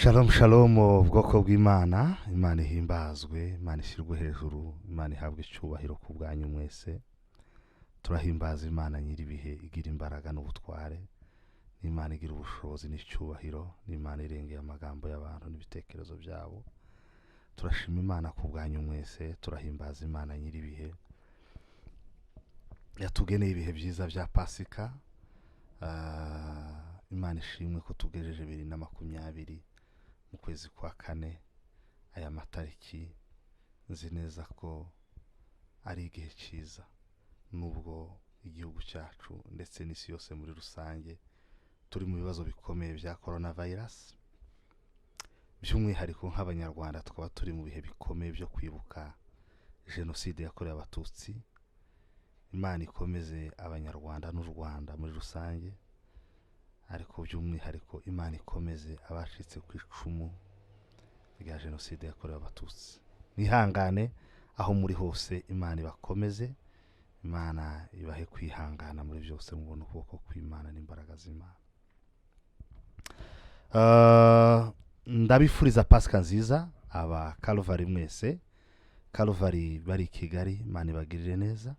Shalom shalom ubwoko bw'Imana, Imana ihimbazwe, Imana ishyirwe hejuru, Imana ihabwe icyubahiro ku bwanyu mwese. Turahimbaza Imana nyiribihe igira imbaraga n'ubutware, Imana igira ubushobozi n'icyubahiro, Imana irengeye amagambo y'abantu n'ibitekerezo byabo. Turashima Imana ku bwanyu mwese, turahimbaza Imana nyiribihe yatugeneye ibihe byiza bya Pasika. Imana ishimwe ko tugejeje 2020 mu kwezi kwa kane aya matariki. Nzi neza ko ari igihe cyiza, nubwo igihugu cyacu ndetse n'isi yose muri rusange turi mu bibazo bikomeye bya coronavirus. By'umwihariko nk'abanyarwanda twaba turi mu bihe bikomeye byo kwibuka jenoside yakorewe abatutsi. Imana ikomeze abanyarwanda n'u Rwanda muri rusange, ariko by'umwihariko Imana ikomeze abashitse ku icumu rya jenoside yakorewe abatutsi. Nihangane aho muri hose, Imana ibakomeze, Imana ibahe kwihangana muri byose, mubona ukuboko kw'Imana n'imbaraga z'Imana. Ndabifuriza Pasika nziza aba Calvary mwese. Calvary bari Kigali, Imana ibagirire neza.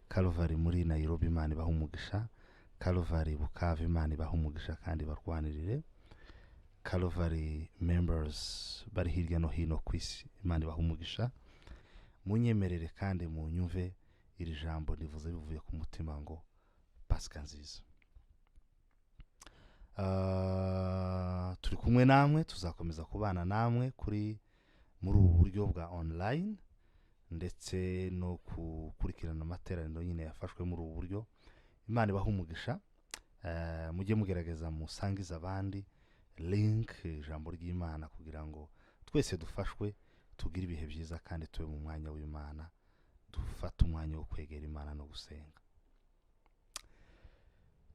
Calvary muri Nairobi, Imana ibahe umugisha. Calvary Bukavu, Imana ibahe umugisha kandi barwanirire. Calvary members bari hirya no hino ku isi, Imana ibahe umugisha. Munyemerere kandi munyumve iri jambo nivuze bivuye ku mutima ngo Pasika nziza. Turi kumwe namwe, tuzakomeza kubana namwe muri ubu buryo bwa online, ndetse no gukurikirana amateraniro nyine yafashwe muri ubu buryo. Imana ibahe umugisha. Mujye mugerageza musangiza abandi link ijambo ry'Imana kugira ngo twese dufashwe tugire ibihe byiza kandi tube mu mwanya w'Imana, dufate umwanya wo kwegera Imana no gusenga.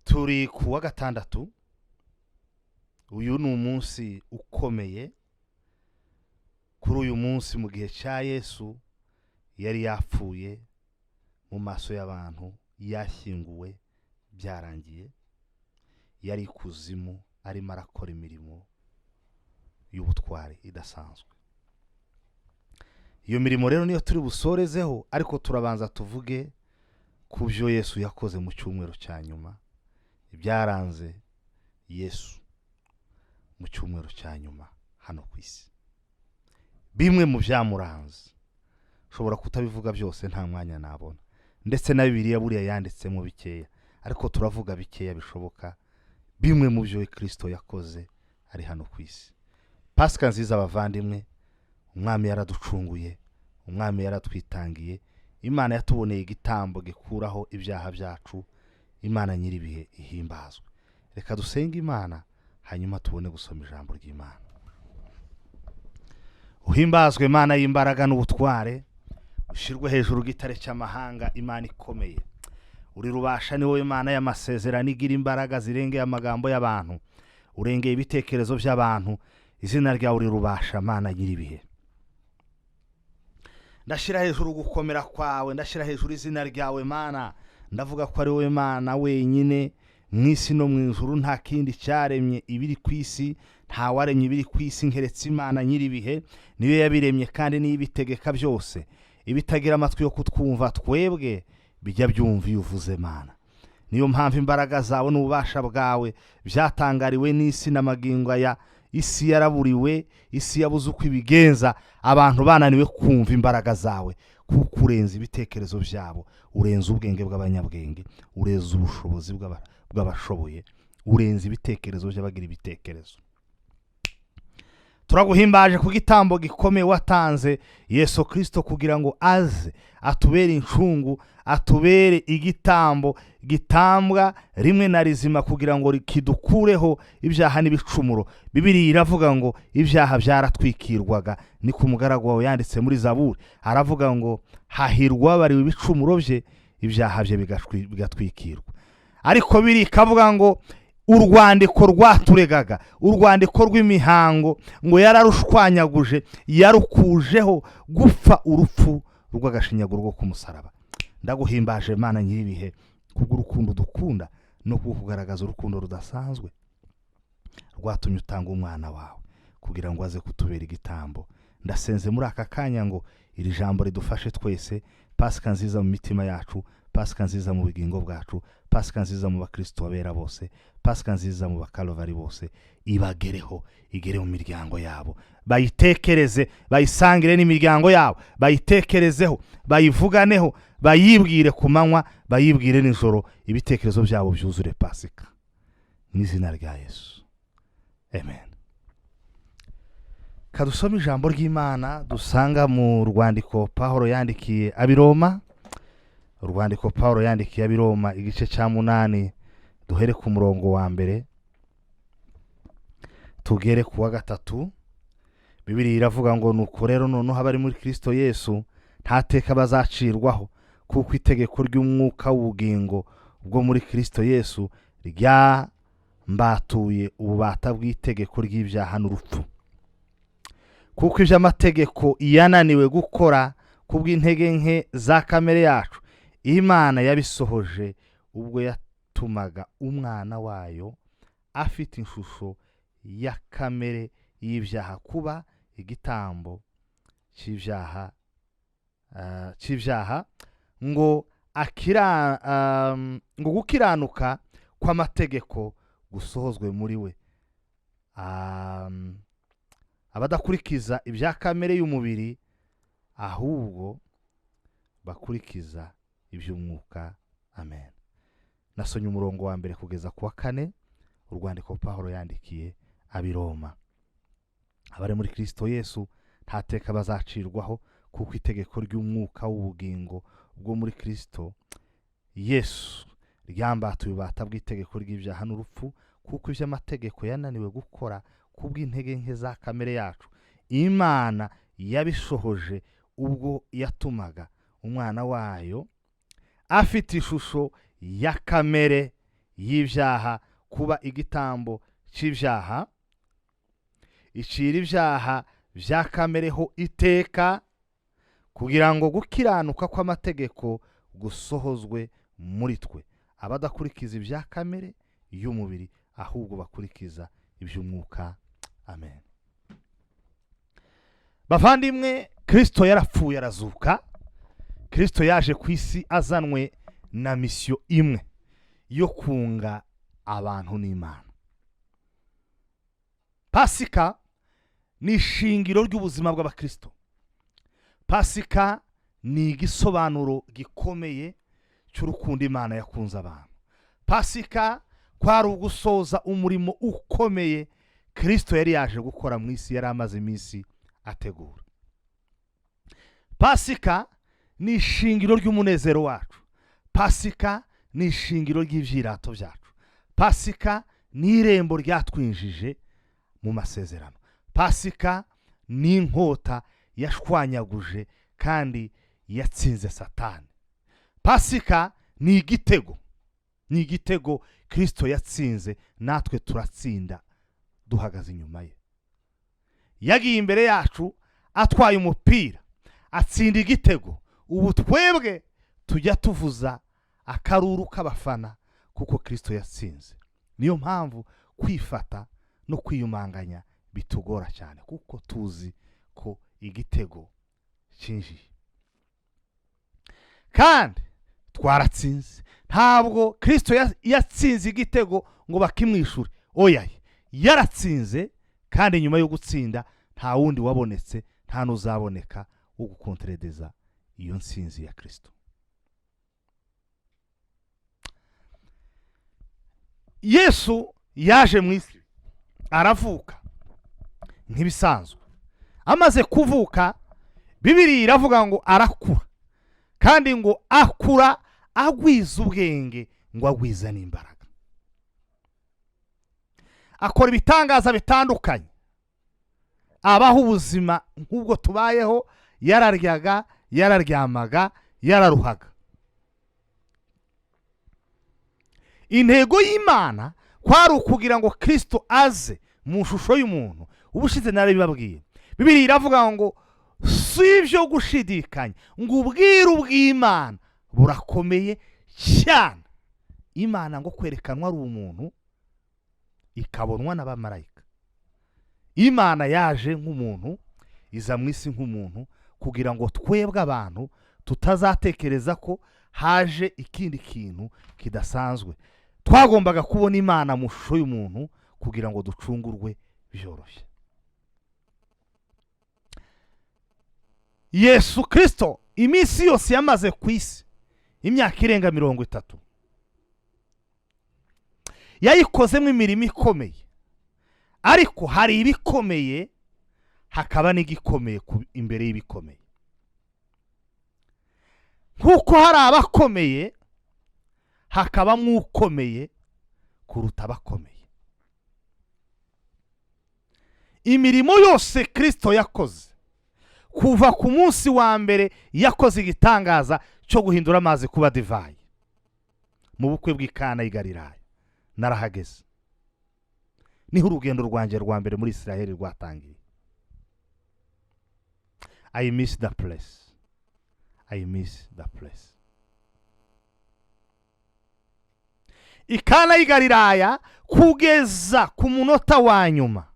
Turi ku wa gatandatu. Uyu ni umunsi ukomeye. Kuri uyu munsi mu gihe cya Yesu yari yapfuye mu maso y'abantu, yashyinguwe, byarangiye, yari kuzimu arimo arakora imirimo y'ubutware idasanzwe. Iyo mirimo rero niyo turi busorezeho, ariko turabanza tuvuge ku byo Yesu yakoze mu cyumweru cya nyuma, ibyaranze Yesu mu cyumweru cya nyuma hano ku isi. Bimwe mu byamuranze ushobora kutabivuga byose, nta mwanya nabona, ndetse na Bibiliya buriya yanditsemo bikeya, ariko turavuga bikeya bishoboka, bimwe mu byo Kristo yakoze ari hano ku isi. Pasika nziza abavandimwe. Umwami yaraducunguye, Umwami yaratwitangiye, Imana yatuboneye igitambo gikuraho ibyaha byacu. Imana nyiribihe ihimbazwe. Reka dusenge Imana hanyuma tubone gusoma ijambo ry'Imana. Uhimbazwe Imana y'imbaraga n'ubutware, ushirwe hejuru gitare cy'amahanga, Imana ikomeye. Uri rubasha, ni wowe Imana y'amasezerano igira imbaraga zirengeye amagambo y'abantu, urengeye ibitekerezo by'abantu. Izina ryawe uri rubasha, Mana nyiribihe. Ndashira hejuru gukomera kwawe, ndashira hejuru izina ryawe Mana. Ndavuga ko ari wowe Mana wenyine mw'isi no mu ijuru, nta kindi cyaremye ibiri ku isi, nta waremye ibiri ku isi nkeretse Imana nyiribihe. Niyo yabiremye kandi niyo ibitegeka byose. Ibitagira amatwi yo kutwumva twebwe bijya byumva iyo uvuze Mana. Niyo mpamvu imbaraga zawe n'ububasha bwawe byatangariwe n'isi n'amagingo ya isi yaraburiwe, isi yabuze uko ibigenza, abantu bananiwe kumva imbaraga zawe, kuko urenze ibitekerezo byabo, urenze ubwenge bw'abanyabwenge, urenze ubushobozi bw'abashoboye, urenze ibitekerezo by'abagira ibitekerezo. Turaguhimbaje ku gitambo gikomeye watanze Yesu Kristo kugira ngo aze atubere incungu, atubere igitambo gitambwa rimwe na rizima kugira ngo kidukureho ibyaha n'ibicumuro. Bibiliya iravuga ngo ibyaha byaratwikirwaga, ni ku mugaragu wawe yanditse muri Zaburi, aravuga ngo hahirwa bari ibicumuro bye, ibyaha bye bigatwikirwa. Ariko biri kavuga ngo urwandiko rwaturegaga, urwandiko rw'imihango ngo yararushwanyaguje, yarukujeho gupfa urupfu rw'agashinyaguro rwo ku musaraba. Ndaguhimbaje Mana nyiribihe kubw'urukundo dukunda no kukugaragaza urukundo rudasanzwe rwatumye utanga umwana wawe kugira ngo aze kutubera igitambo. Ndasenze muri aka kanya ngo iri jambo ridufashe twese, Pasika nziza mu mitima yacu, Pasika nziza mu bugingo bwacu, Pasika nziza mu bakristo babera bose, Pasika nziza mu bakalovari bose, ibagereho, igere mu miryango yabo, bayitekereze, bayisangire n'imiryango yabo, bayitekerezeho, bayivuganeho, bayibwire ku manywa, bayibwire nijoro, ibitekerezo byabo byuzure Pasika n'izina rya Yesu, amen. Kadusome ijambo ry'Imana dusanga mu rwandiko Pawulo yandikiye Abiroma, urwandiko Pawulo yandikiye Abiroma igice cya 8, duhere ku murongo wa mbere tugere ku wa 3. Bibiliya iravuga ngo nuko rero noneho abari muri Kristo Yesu nta teka bazacirwaho, kuko itegeko ry'umwuka w'ubugingo bwo muri Kristo Yesu ryambatuye ububata bw'itegeko ry'ibyaha n'urupfu. Kuko ivyo amategeko yananiwe gukora kubw'intege nke za kamere yacu, Imana yabisohoje ubwo yatumaga umwana wayo afite ishusho ya kamere y'ibyaha kuba igitambo cy'ibyaha, ngo gukiranuka kw'amategeko gusohozwe muri we, abadakurikiza ibya kamere y'umubiri ahubwo bakurikiza iby'umwuka. Amen. Nasonye umurongo wa mbere kugeza ku wa 4, urwandiko Pawulo yandikiye Abiroma. Abari muri Kristo Yesu nta teka bazacirwaho, kuko itegeko ry'umwuka w'ubugingo bwo muri Kristo Yesu ryambatuye ububata bw'itegeko ry'ibyaha n'urupfu. Kuko ivyo amategeko yananiwe gukora kubw'intege nke za kamere yacu, Imana yabishohoje ubwo yatumaga umwana wayo afite ishusho ya kamere y'ibyaha kuba igitambo cy'ibyaha, icira ibyaha bya kamereho iteka, kugira ngo gukiranuka kw'amategeko gusohozwe muri twe, abadakurikiza ibya kamere y'umubiri ahubwo bakurikiza iby'umwuka. Amen. Bavandimwe, Kristo yarapfuye arazuka. Kristo yaje ku isi azanwe na misiyo imwe yo kunga abantu n'Imana. Pasika ni ishingiro ry'ubuzima bw'abakristo. Pasika ni igisobanuro gikomeye cy'urukundo Imana yakunze abantu. Pasika kwari ugusoza umurimo ukomeye Kristo yari yaje gukora mu isi, yari amaze iminsi ategura. Pasika ni ishingiro ry'umunezero wacu. Pasika ni ishingiro ry'ivyirato byacu. Pasika ni irembo ryatwinjije mu masezerano. Pasika ni inkota yashwanyaguje kandi yatsinze Satani. Pasika ni igitego. Ni igitego Kristo yatsinze, natwe turatsinda duhagaze inyuma ye. Yagiye imbere yacu atwaye umupira, atsinda igitego. Ubu twebwe tujya tuvuza akaruru k'abafana kuko Kristo yatsinze. Niyo mpamvu kwifata no kwiyumanganya bitugora cyane, kuko tuzi ko igitego cyinjiye. Kandi twaratsinze. Ntabwo Kristo yatsinze igitego ngo bakimwishure. Oya, yaratsinze, kandi nyuma yo gutsinda nta wundi wabonetse, nta n'uzaboneka wo gukontrediza iyo nsinzi ya Kristo. Yesu yaje mu isi aravuka nk'ibisanzwe. Amaze kuvuka, Bibiliya iravuga ngo arakura, kandi ngo akura agwiza ubwenge, ngo agwiza n'imbaraga. Akora ibitangaza bitandukanye, abaho ubuzima nk'ubwo tubayeho. Yararyaga, yararyamaga, yararuhaga. Intego y'Imana kwari ukugira ngo Kristo aze mu shusho y'umuntu. Ubushize narabibabwiye, Bibiliya iravuga ngo si ibyo gushidikanya, ngo ubwiru bw'Imana burakomeye cyane. Imana ngo kwerekanwa ari umuntu, ikabonwa n'abamarayika, imana yaje nk'umuntu, iza mu isi nk'umuntu, kugira ngo twebwe abantu tutazatekereza ko haje ikindi kintu kidasanzwe. Twagombaga kubona imana mu shusho y'umuntu kugira ngo ducungurwe byoroshye. Yesu Kristo iminsi yose yamaze ku isi, imyaka irenga 30, yayikozemo imirimo ikomeye, ariko hari ibikomeye hakaba n'igikomeye imbere y'ibikomeye. Nk'uko hari abakomeye hakaba mw'ukomeye kuruta abakomeye. Imirimo yose Kristo yakoze, kuva ku munsi wa mbere yakoze igitangaza cyo guhindura amazi kuba divayi mu bukwe bw'Ikana y'i Galilaya, narahageze. Niho urugendo rwanjye rwa mbere muri Isiraheli rwatangiye. I miss the place. I miss the place. Ikana y'i Galilaya kugeza ku munota wa nyuma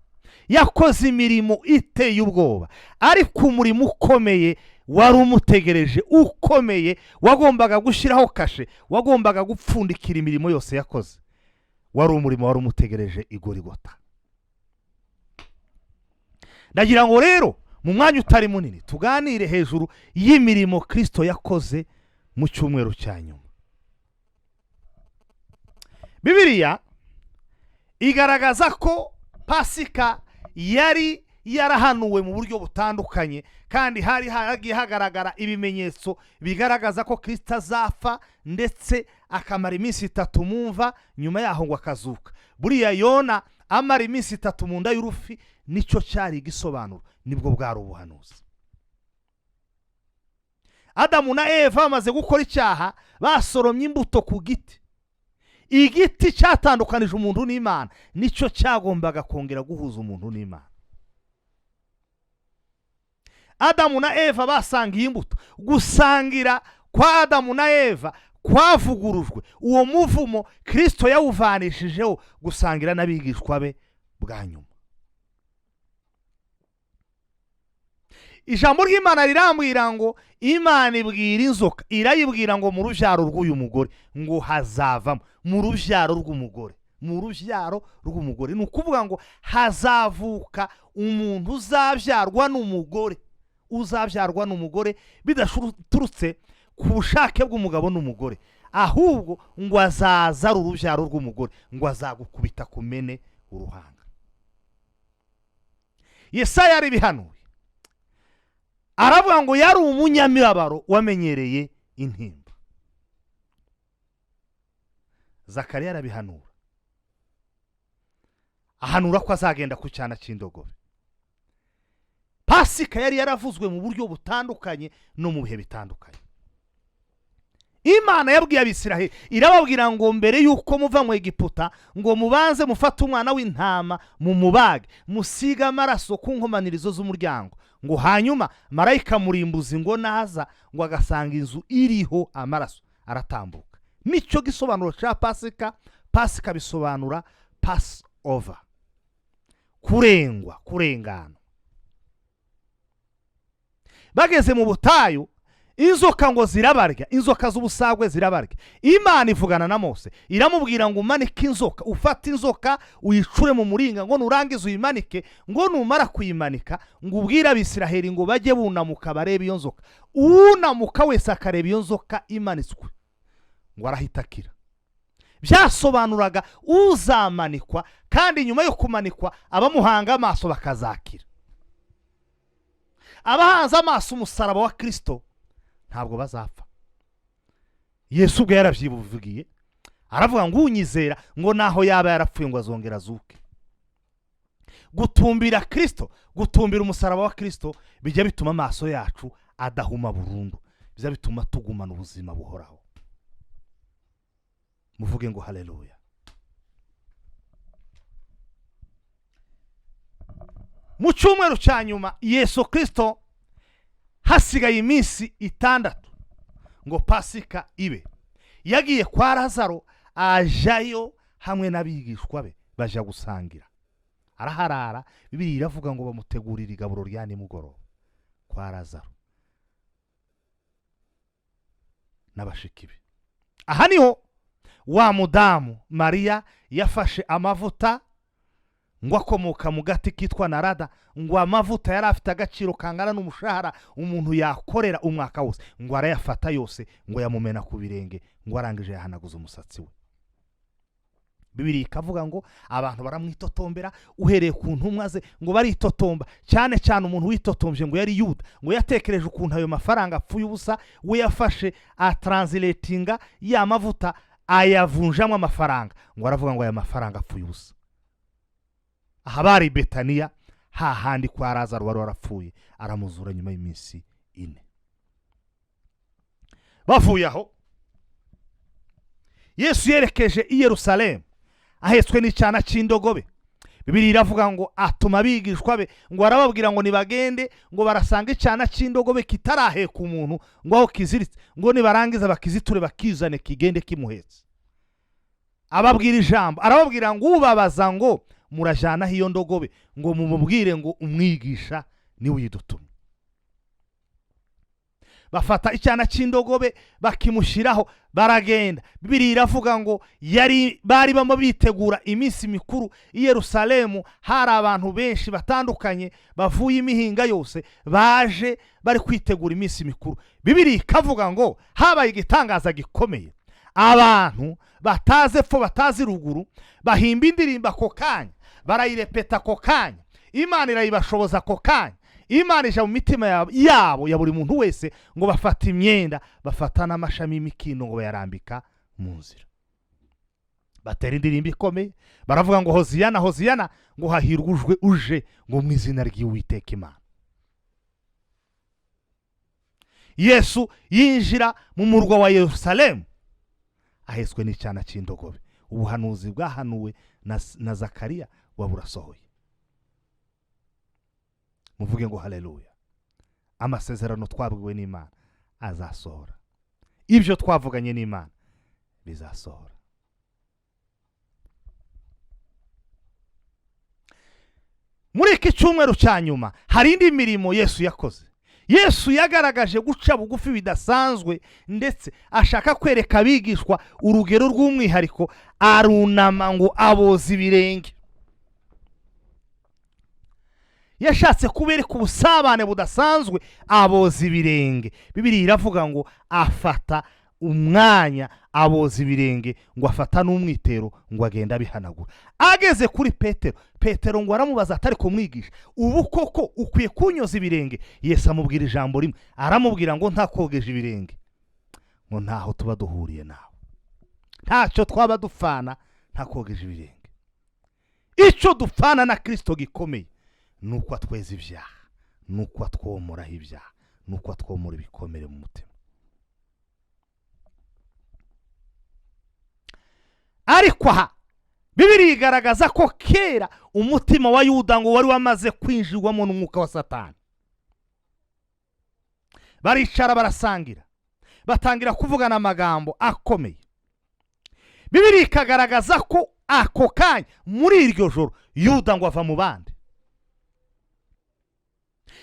yakoze imirimo iteye ubwoba, ariko umurimo ukomeye wari umutegereje, ukomeye wagombaga gushyiraho kashe, wagombaga gupfundikira imirimo yose yakoze, wari umurimo wari umutegereje i Goligota. Ndagira ngo rero mu mwanya utari munini tuganire hejuru y'imirimo Kristo yakoze mu cyumweru cya nyuma. Bibiliya igaragaza ko Pasika yari yarahanuwe mu buryo butandukanye, kandi hari haragiye hagaragara ibimenyetso bigaragaza ko Kristo azapfa ndetse akamara iminsi 3 mu mva, nyuma yaho ngo akazuka. Buriya Yona amara iminsi 3 mu nda y'urufi, nicyo cyari igisobanuro, nibwo bwari ubuhanuzi. Adamu na Eva bamaze gukora icyaha, basoromye imbuto ku giti. Igiti cyatandukanije umuntu n'Imana, nicyo cyagombaga kongera guhuza umuntu n'Imana. Adamu na Eva basangiye imbuto. Gusangira kwa Adamu na Eva kwavugurujwe. Uwo muvumo Kristo yawuvanishijeho gusangira n'abigishwa be bwa nyuma. Ijambo ry'Imana rirambwira ngo Imana ibwira inzoka, irayibwira ngo mu rubyaro rw'uyu mugore ngo hazavamo, mu rubyaro rw'umugore, mu rubyaro rw'umugore. Ni ukuvuga ngo hazavuka umuntu uzabyarwa n'umugore, uzabyarwa n'umugore bidaturutse ku bushake bw'umugabo n'umugore, ahubwo ngo azaza ari urubyaro rw'umugore, ngo azagukubita kumene uruhanga. Yesaya yari bihanuye, aravuga ngo yari umunyamibabaro wamenyereye intimba. Zakariya arabihanura, ahanura ko azagenda ku cyana cy'indogobe. Pasika yari yaravuzwe mu buryo butandukanye no mu bihe bitandukanye. Imana yabwiye Abisiraheli, irababwira ngo mbere yuko muva mu Egiputa, ngo mubanze mufate umwana w'intama mu mubage, musiga amaraso ku nkomanirizo z'umuryango, ngo hanyuma marayika murimbuzi ngo naza ngo agasanga inzu iriho amaraso aratambuka. Nicyo gisobanuro cya Pasika. Pasika bisobanura pass over, kurengwa, kurengana. Bageze mu butayu, inzoka ngo zirabarya, inzoka z'ubusagwe zirabarya. Imana ivugana na Mose, iramubwira ngo umanike inzoka, ufate inzoka uyicure mu muringa, ngo nurangiza uyimanike, ngo numara kuyimanika ngo ubwire Abisiraheli ngo bajye bunamuka barebe iyo nzoka. Unamuka wese akareba iyo nzoka imanitswe, ngo arahita akira. Byasobanuraga uzamanikwa, kandi nyuma yo kumanikwa abamuhanga amaso bakazakira. Abahanze amaso umusaraba wa Kristo ntabwo bazapfa. Yesu ubwo yarabyivugiye, aravuga ngo unyizera ngo naho yaba yarapfuye ngo azongera azuke. Gutumbira Kristo, gutumbira umusaraba wa Kristo bijya bituma amaso yacu adahuma burundu, bijya bituma tugumana ubuzima buhoraho. Muvuge ngo haleluya. Mu cyumweru cya nyuma Yesu Kristo hasigaye iminsi 6 ngo Pasika ibe, yagiye kwa Lazaro, ajayo hamwe n'abigishwa be baja gusangira. araharara. Bibiliya iravuga ngo bamutegurira igaburo rya nimugoroba kwa Lazaro n'abashiki be. Aha niho wa mudamu Mariya yafashe amavuta ngo akomoka mu gati kitwa narada, ngo amavuta yari afite agaciro kangana n'umushahara umuntu yakorera umwaka wose, ngo arayafata yose ngo yamumena ku birenge, ngo arangije yahanaguza umusatsi we. Bibiliya ikavuga ngo abantu baramwitotombera uhereye ku ntumwa ze, ngo baritotomba cyane cyane umuntu witotombye ngo yari Yuda, ngo yatekereje ukuntu ayo mafaranga apfuye ubusa, we yafashe translatinga ya mavuta ayavunjamo amafaranga, ngo aravuga ngo aya mafaranga apfuye ubusa. Aha bari Betaniya, hahandi kwa Lazaro wari warapfuye, aramuzura nyuma y'iminsi 4. Bavuye aho Yesu yerekeje i Yerusalemu ahetswe n'icyana cy'indogobe. Bibiliya iravuga ngo atuma abigishwa be ngo arababwira ngo nibagende ngo barasanga icyana cy'indogobe kitaraheka umuntu, ngo aho kiziritse, ngo nibarangiza bakiziture bakizane kigende kimuhetse. Ababwira ijambo, arababwira ngo ubabaza ngo murajana hiyo ndogobe, ngo mumubwire ngo umwigisha ni widutumye. Bafata icyana cy'indogobe bakimushiraho baragenda. Bibiliya iravuga ngo bari bamo bitegura iminsi mikuru i Yerusalemu. Hari abantu benshi batandukanye bavuye imihinga yose baje bari kwitegura iminsi mikuru. Bibiliya ikavuga ngo habaye igitangaza gikomeye. Abantu bataze epfo batazi ruguru bahimba indirimba ako kanya, barayirepeta ako kanya, Imana irayibashoboza ako kanya. Imana ije mu mitima yabo ya buri muntu wese, ngo bafata imyenda, bafata n'amashami y'imikindo ngo bayarambika mu nzira, batera indirimbo ikomeye, baravuga ngo Hoziyana Hoziyana, ngo hahirwa uje ngo mu izina ry'Uwiteka Imana. Yesu yinjira mu murwa wa Yerusalemu ahetswe n'icyana cy'indogobe. Ubuhanuzi bwahanuwe na Zakariya waburasohoye. Muvuge ngo haleluya. Amasezerano twabwiwe n'Imana azasohora, ibyo twavuganye n'Imana bizasohora. Muri iki cyumweru cya nyuma hari indi mirimo Yesu yakoze. Yesu yagaragaje guca bugufi bidasanzwe, ndetse ashaka kwereka abigishwa urugero rw'umwihariko. Arunama ngo aboza ibirenge. Yashatse kubereka ubusabane budasanzwe, aboza ibirenge. Bibiliya iravuga ngo afata umwanya aboza ibirenge, ngo afata n'umwitero ngo agenda abihanagura. Ageze kuri Petero ngo aramubaza atari kumwigisha, ubu koko ukwiye kunyoza ibirenge? Yesu amubwira ijambo rimwe, aramubwira ngo ntakogeje ibirenge ngo ntaho tuba duhuriye nawe, ntacyo twaba dupfana ntakogeje ibirenge. Icyo dupfana na Kristo gikomeye nuko atweza ibyaha, nuko atwomoraho ibyaha, nuko atwomora ibikomere mu mutima. Ariko aha Bibiliya igaragaza ko kera umutima wa Yuda ngo wari wamaze kwinjirwamo n'umwuka wa Satani. Baricara barasangira, batangira kuvugana amagambo akomeye. Bibiliya ikagaragaza ko ako kanya muri iryo joro Yuda ngo ava mu bandi.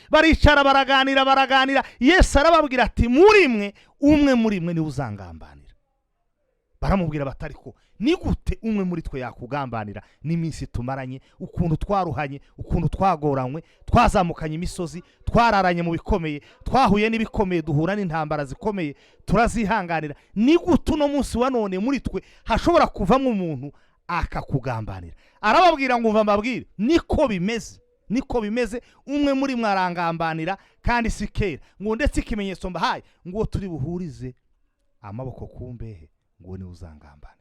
Baricara baraganira. Yesu arababwira ati muri mwe umwe muri mwe niwe uzangambanira. Baramubwira batariko ni gute umwe muri twe yakugambanira? N'iminsi tumaranye, ukuntu twaruhanye, ukuntu twagoranywe, twazamukanye imisozi, twararanye mu bikomeye, twahuye n'ibikomeye, duhura n'intambara zikomeye, turazihanganira. Ni gute uno munsi wa none muri twe hashobora kuvamo umuntu akakugambanira? Arababwira ngo umva mbabwire, niko bimeze, umwe muri mwarangambanira kandi si kera, ngo ndetse ikimenyetso mbahaye ngo turi buhurize amaboko ku mbehe, ngo ni uzangambanira.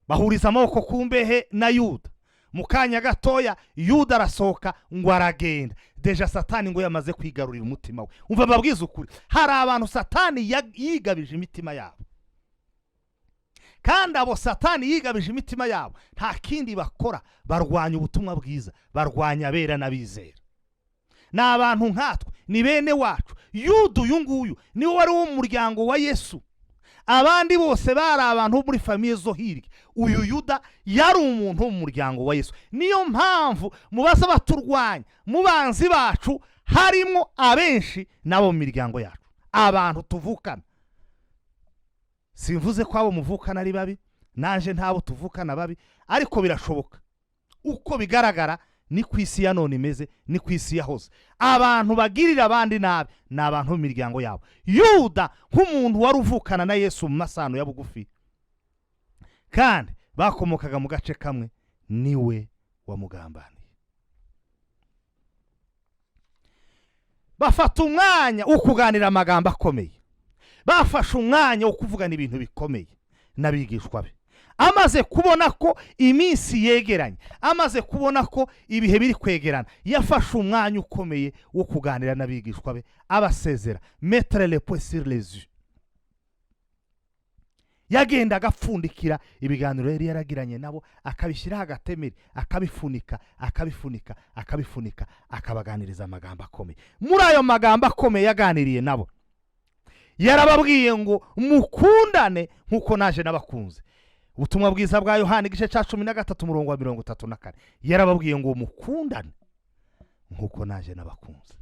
Bahuriza amaboko ku mbehe na Yuda. Mu kanya gatoya Yuda arasohoka ngo aragenda. Deja Satani ngo yamaze kwigarurira umutima we. Umva babwiza ukuri, hari abantu Satani yigabije imitima yabo, kandi abo Satani yigabije imitima yabo nta kindi bakora, barwanya ubutumwa bwiza, barwanya abera n'abizera. Ni abantu nkatwe, ni bene wacu. Yuda uyu nguyu niwe wari wo mu muryango wa Yesu, abandi bose bari abantu bo muri famiye zo hirya. Uyu Yuda yari umuntu wo mu muryango wa Yesu. Niyo mpamvu mubaza baturwanya mu banzi bacu harimo abenshi nabo mu miryango yacu, abantu tuvukana. Simvuze ko abo muvukana ari babi, naje ntabo tuvukana babi, ariko birashoboka. Uko bigaragara ni ku isi ya none imeze, ni ku isi yahoze. Abantu bagirira abandi nabi ni abantu mu miryango yabo. Yuda nk'umuntu wari uvukana na Yesu mu masano ya bugufi kandi bakomokaga mu gace kamwe, niwe wamugambaniye. Bafata umwanya wo kuganira amagambo akomeye, bafashe umwanya wo kuvugana ibintu bikomeye n'abigishwa be. Amaze kubona ko iminsi yegeranye, amaze kubona ko ibihe biri kwegerana, yafashe umwanya ukomeye wo kuganira n'abigishwa be, abasezera, mettre les points sur les yeux. Yagenda agapfundikira ibiganiro yari yaragiranye nabo, akabishyiraho agatemeri, akabifunika, akabaganiriza amagambo akomeye. Muri ayo magambo akomeye yaganiriye nabo, yarababwiye ngo mukundane nk'uko naje nabakunze. Ubutumwa bwiza bwa Yohana igice cya 13 umurongo wa 34, yarababwiye ngo mukundane nk'uko naje nabakunze.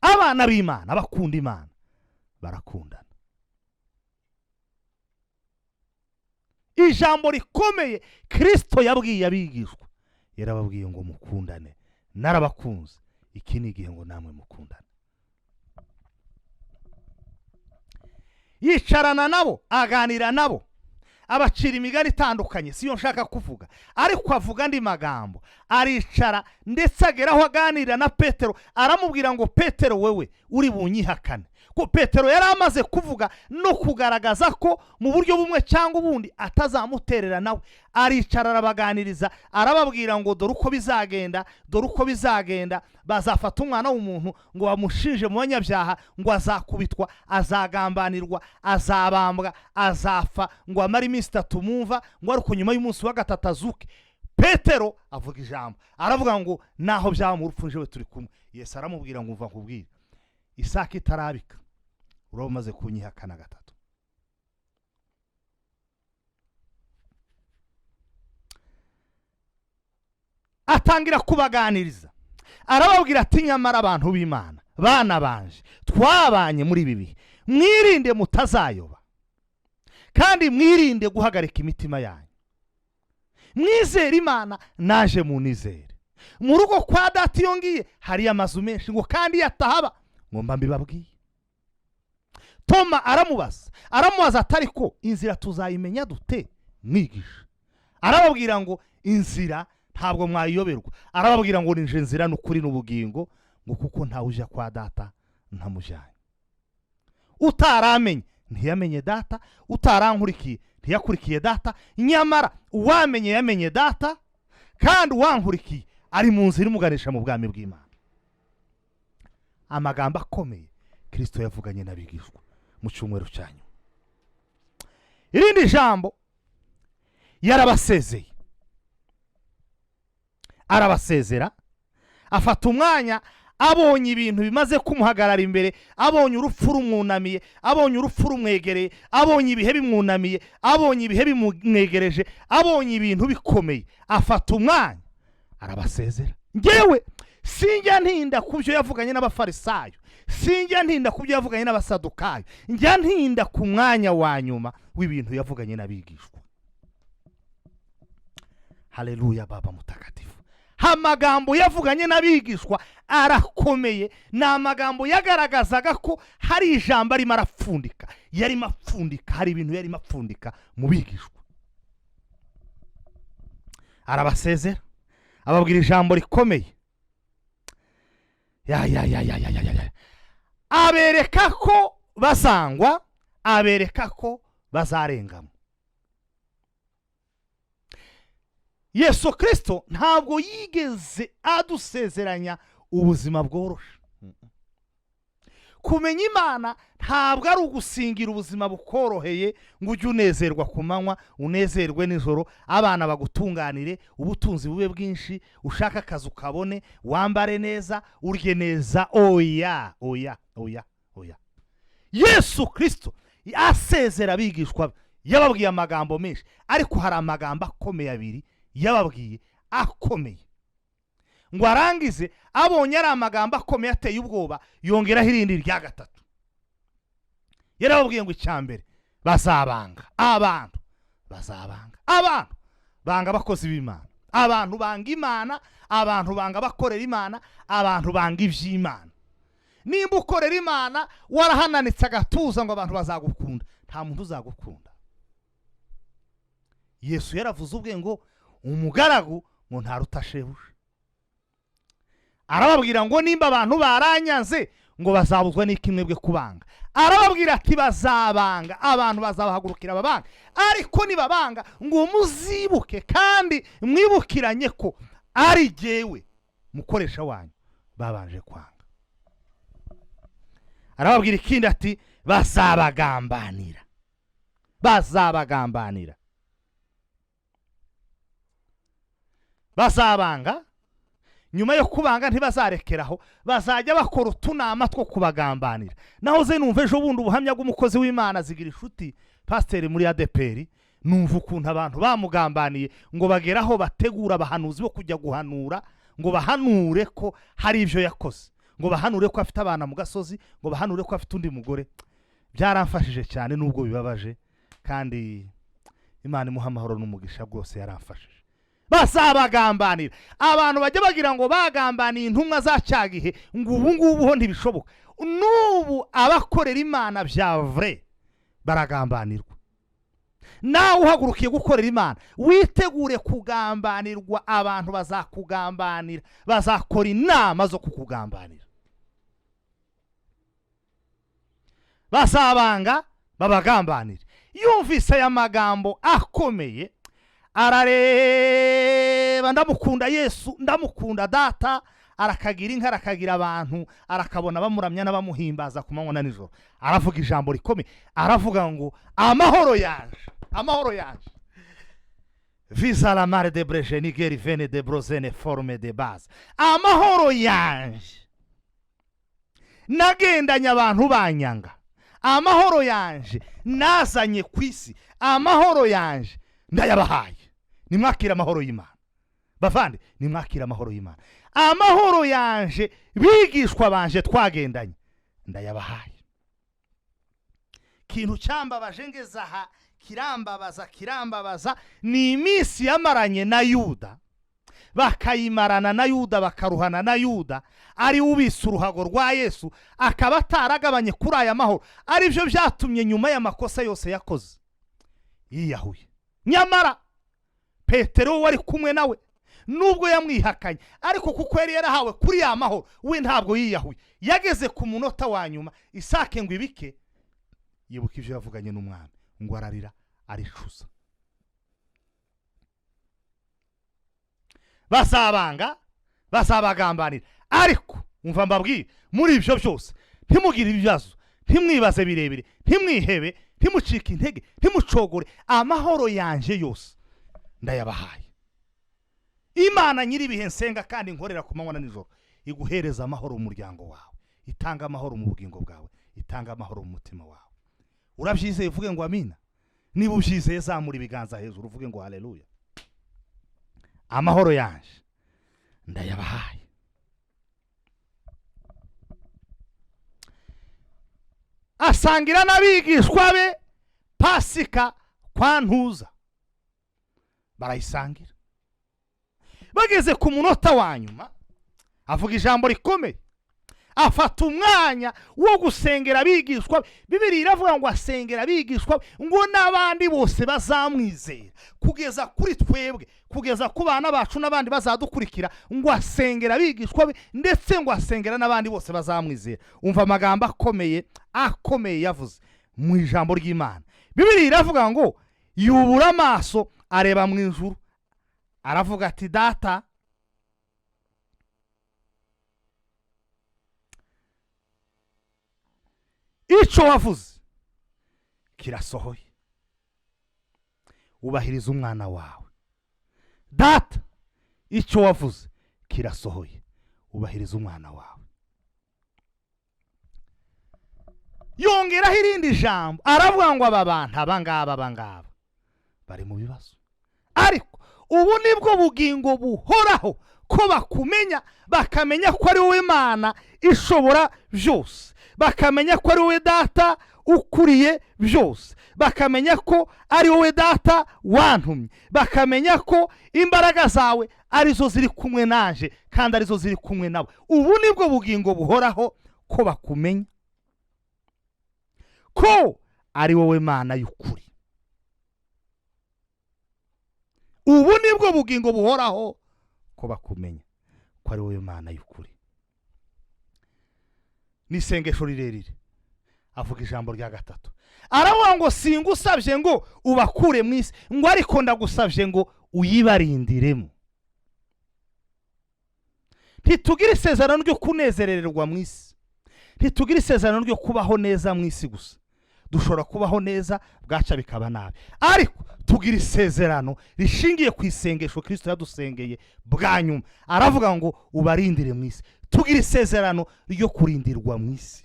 Abana b'Imana, abakunda Imana barakundana. Ijambo rikomeye Kristo yabwiye abigishwa, yarababwiye ngo mukundane. Narabakunze, iki ni igihe ngo namwe mukundane. Yicarana nabo, aganira nabo, abacira imigani itandukanye, siyo nshaka kuvuga, ariko avuga andi magambo. Aricara ndetse ageraho aganira na Petero, aramubwira ngo Petero, wewe uri bunyihakane. Ko Petero yari amaze kuvuga no kugaragaza ko mu buryo bumwe cyangwa ubundi atazamuterera nawe. Aricara arabaganiriza, arababwira ngo dore uko bizagenda, dore uko bizagenda. Bazafata umwana w'umuntu ngo bamushinje mu banyabyaha, ngo azakubitwa, azagambanirwa, azabambwa, azapfa, ngo amare iminsi 3 mumva, ngo ariko nyuma y'umunsi wa 3 azuke. Petero avuga ijambo, aravuga ngo naho byaba mu rupfu njewe turi kumwe. Yesu aramubwira ngo umva nkubwire, Isaka itarabika uramaze kunyihakana 3. Atangira kubaganiriza, arababwira ati nyamara abantu b'Imana, bana banje, twabanye muri ibi bihe, mwirinde mutazayoba kandi mwirinde guhagarika imitima yanyu. Mwizere Imana, naje munizere. Mu rugo kwa data iyo ngiye hari amazu menshi, ngo kandi yatahaba ngo mba mbibabwiye. Toma aramubaza atari ko inzira tuzayimenya dute mwigisha? Arababwira ngo inzira ntabwo mwayiyoberwa. Arababwira ngo ninje nzira n'ukuri n'ubugingo, ngo kuko ntawe ujya kwa data ntamujyanye. Utaramenye ntiyamenye data, utarankurikiye ntiyakurikiye data, nyamara uwamenye yamenye data, kandi uwankurikiye ari mu nzira imuganisha mu bwami bw'Imana. Amagambo akomeye Kristo yavuganye n'abigishwa mu cyumweru cyanyu. Irindi jambo, yarabasezeye, arabasezera, afata umwanya. Abonye ibintu bimaze kumuhagarara imbere, abonye urupfu rumwunamiye, abonye urupfu rumwegereye, abonye ibihe bimwunamiye, abonye ibihe bimwegereje, abonye ibintu bikomeye, afata umwanya arabasezera. Ngewe sinjya ntinda kubyo yavuganye n'abafarisayo, sinjya ntinda kubyo yavuganye n'abasadukayo, njya ntinda ku mwanya wa nyuma w'ibintu yavuganye n'abigishwa. Haleluya Baba mutakatifu. Amagambo yavuganye n'abigishwa arakomeye, ni amagambo yagaragazaga ko hari ijambo arimo arapfundika, yarimo apfundika, hari ibintu yarimo apfundika mu bigishwa. Arabasezera, ababwira ijambo rikomeye, abereka ko bazangwa, abereka ko bazarengamo. Yesu Kristo ntabwo yigeze adusezeranya ubuzima bworoshe. Kumenya Imana ntabwo ari ugusingira ubuzima bukoroheye ngo ujye unezerwa ku manywa, unezerwe nijoro, abana bagutunganire, ubutunzi bube bwinshi, ushaka akazi ukabone, wambare neza, urye neza. Oya. Yesu Kristo asezera abigishwa be yababwiye amagambo menshi, ariko hari amagambo akomeye abiri yababwiye akomeye, ngo arangize abonye ari amagambo akomeye ateye ubwoba, yongeraho irindi rya gatatu. Yarababwiye ngo icyambere bazabanga abantu, bazabanga abantu, banga abakozi b'Imana, abantu banga Imana, abantu banga abakorera Imana, abantu banga iby'Imana. Nimba ukorera Imana warahananitse agatuza ngo abantu bazagukunda, nta muntu uzagukunda. Yesu yaravuze ubwe ngo umugaragu ngo ntaruta shebuja. Arababwira ngo nimba abantu baranyanze ngo bazabuzwa n'iki mwebwe kubanga. Arababwira ati bazabanga, abantu bazabahagurukira babanga, ariko nibabanga ngo muzibuke kandi mwibukiranye ko ari jyewe mukoresha wanyu babanje kwanga. Arababwira ikindi ati bazabagambanira, bazabagambanira, bazabanga. Nyuma yo kubanga ntibazarekeraho, bazajya bakora utunama two kubagambanira. Nahoze numva ejo bundi ubuhamya bw'umukozi w'Imana Zigira Inshuti pasiteri muri ADPR, numva ukuntu abantu bamugambaniye ngo bageraho bategura abahanuzi bo kujya guhanura, ngo bahanure ko hari ibyo yakoze, ngo bahanure ko afite abana mu gasozi, ngo bahanure ko afite undi mugore. Byaramfashije cyane nubwo bibabaje, kandi Imana imuha amahoro n'umugisha bwose yaramfashije. Bazabagambanira. Abantu bajya bagira ngo bagambaniye intumwa za cyagihe, ngo ubu ngubu ho ntibishoboka. Nubu abakorera Imana bya vrai baragambanirwa. Nawe uhagurukiye gukorera Imana witegure kugambanirwa. Abantu bazakugambanira, bazakora inama zo kukugambanira. Bazabanga babagambanire. Yumvise aya magambo akomeye, arareba, ndamukunda Yesu, ndamukunda Data, arakagira inka, arakagira abantu, arakabona bamuramya n'abamuhimbaza ku manywa na nijoro. Aravuga ijambo rikomeye, aravuga ngo amahoro yanje, amahoro yanje, visa la mare de breje nigeri vene de brozene forme de base. Amahoro yanje nagendanye abantu banyanga, amahoro yanje nazanye ku isi, amahoro yanje ndayabahaye. Nimwakira amahoro y'Imana bavande, nimwakira amahoro y'Imana. Amahoro yanje bigishwa banje twagendanye ndayabahaye. Kintu cyambabaje ngeze aha, kirambabaza, ni iminsi yamaranye na Yuda, bakayimarana na Yuda, bakaruhana na Yuda, ari ubise uruhago rwa Yesu, akaba ataragabanye kuri aya mahoro. Ari byo byatumye nyuma y'amakosa yose yakoze yiyahuye. Nyamara Petero wari kumwe nawe, nubwo yamwihakanye, ariko kuko yari yarahawe kuri ya mahoro, we ntabwo yiyahuye. Yageze ku munota wa nyuma, Isake ngo ibike, yibuka ivyo yavuganye n'umwami, ngo ararira aricuza. Bazabanga, bazabagambanira, ariko umva mbabwire, muri ibyo byose ntimugire ibibazo, ntimwibaze birebire, ntimwihebe, ntimucike intege, ntimucogore. Amahoro yanje yose ndayabahaye. Imana nyiri ibihe nsenga kandi nkorera ku manywa na nijoro, iguhereza amahoro mu muryango wawe, itanga amahoro mu bugingo bwawe, itanga amahoro mu mutima wawe. Urabyizeye uvuge ngo amina. Niba ubyizeye zamura ibiganza hejuru uvuge ngo haleluya. Amahoro yanje ndayabahaye. Asangira n'abigishwa be Pasika kwa Ntuza, barayisangira. Bageze ku munota wa nyuma, avuga ijambo rikomeye, afata umwanya wo gusengera abigishwa. Bibiliya iravuga ngo asengera abigishwa ngo n'abandi bose bazamwizera, kugeza kuri twebwe, kugeza ku bana bacu n'abandi bazadukurikira, ngo asengera abigishwa ndetse ngo asengera n'abandi bose bazamwizera. Umva amagambo akomeye yavuze mu ijambo ry'Imana. Bibiliya iravuga ngo yubura amaso areba mu ijuru, aravuga ati Data, icyo wavuze kirasohoye, ubahiriza umwana wawe. Data, icyo wavuze kirasohoye, ubahiriza umwana wawe. yongeraho irindi jambo aravuga ngo aba bantu abangaba bari mu bibazo, ariko ubu nibwo bugingo buhoraho, ko bakumenya, bakamenya ko ari wowe Mana ishobora byose, bakamenya ko ari wowe Data ukuriye byose, bakamenya ko ari wowe Data wantumye, bakamenya ko imbaraga zawe arizo ziri kumwe naje kandi arizo ziri kumwe nawe. Ubu nibwo bugingo buhoraho, ko bakumenya ko ari wowe Mana y'ukuri. Ubu nibwo bugingo buhoraho, ko bakumenya ko ari wowe Mana y'ukuri. Ni isengesho rirerire. Avuga ijambo rya gatatu, aravuga ngo singusabye ngo ubakure mu isi, ngo ariko ndagusabye ngo uyibarindiremo. Ntitugira isezerano ryo kunezerererwa mu isi, ntitugira isezerano ryo kubaho neza mu isi gusa. Dushobora kubaho neza bwaca bikaba nabi, ariko tugira isezerano rishingiye ku isengesho Kristo yadusengeye bwa nyuma. Aravuga ngo ubarindire mu isi. Tugira isezerano ryo kurindirwa mu isi.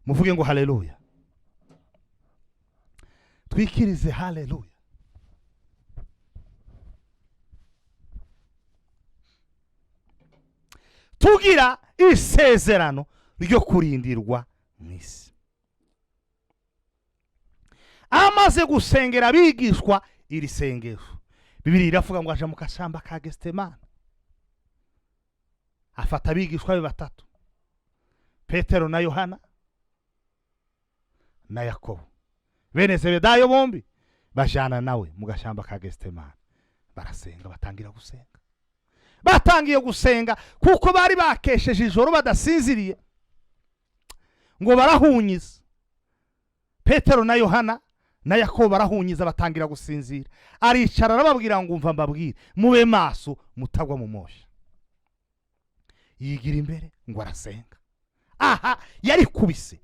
Muvuge ngo haleluya. Twikirize haleluya. Tugira isezerano ryo kurindirwa mu isi. Amaze gusengera abigishwa iri sengesho, Bibiliya iravuga ngo aja mu kashamba ka Getsemani, afata abigishwa be batatu, Petero na Yohana na Yakobo, bene Zebedayo bombi, bajana nawe mu gashamba ka Getsemani. Barasenga, batangira gusenga. Batangiye gusenga kuko bari bakesheje ijoro badasinziriye, ngo barahunyiza. Petero na Yohana na Yakobo barahunyiza, batangira gusinzira. Aricara arababwira ngo umva mbabwire, mube maso mutagwa mu moshya. Yigira imbere ngo arasenga. Aha yari kubise,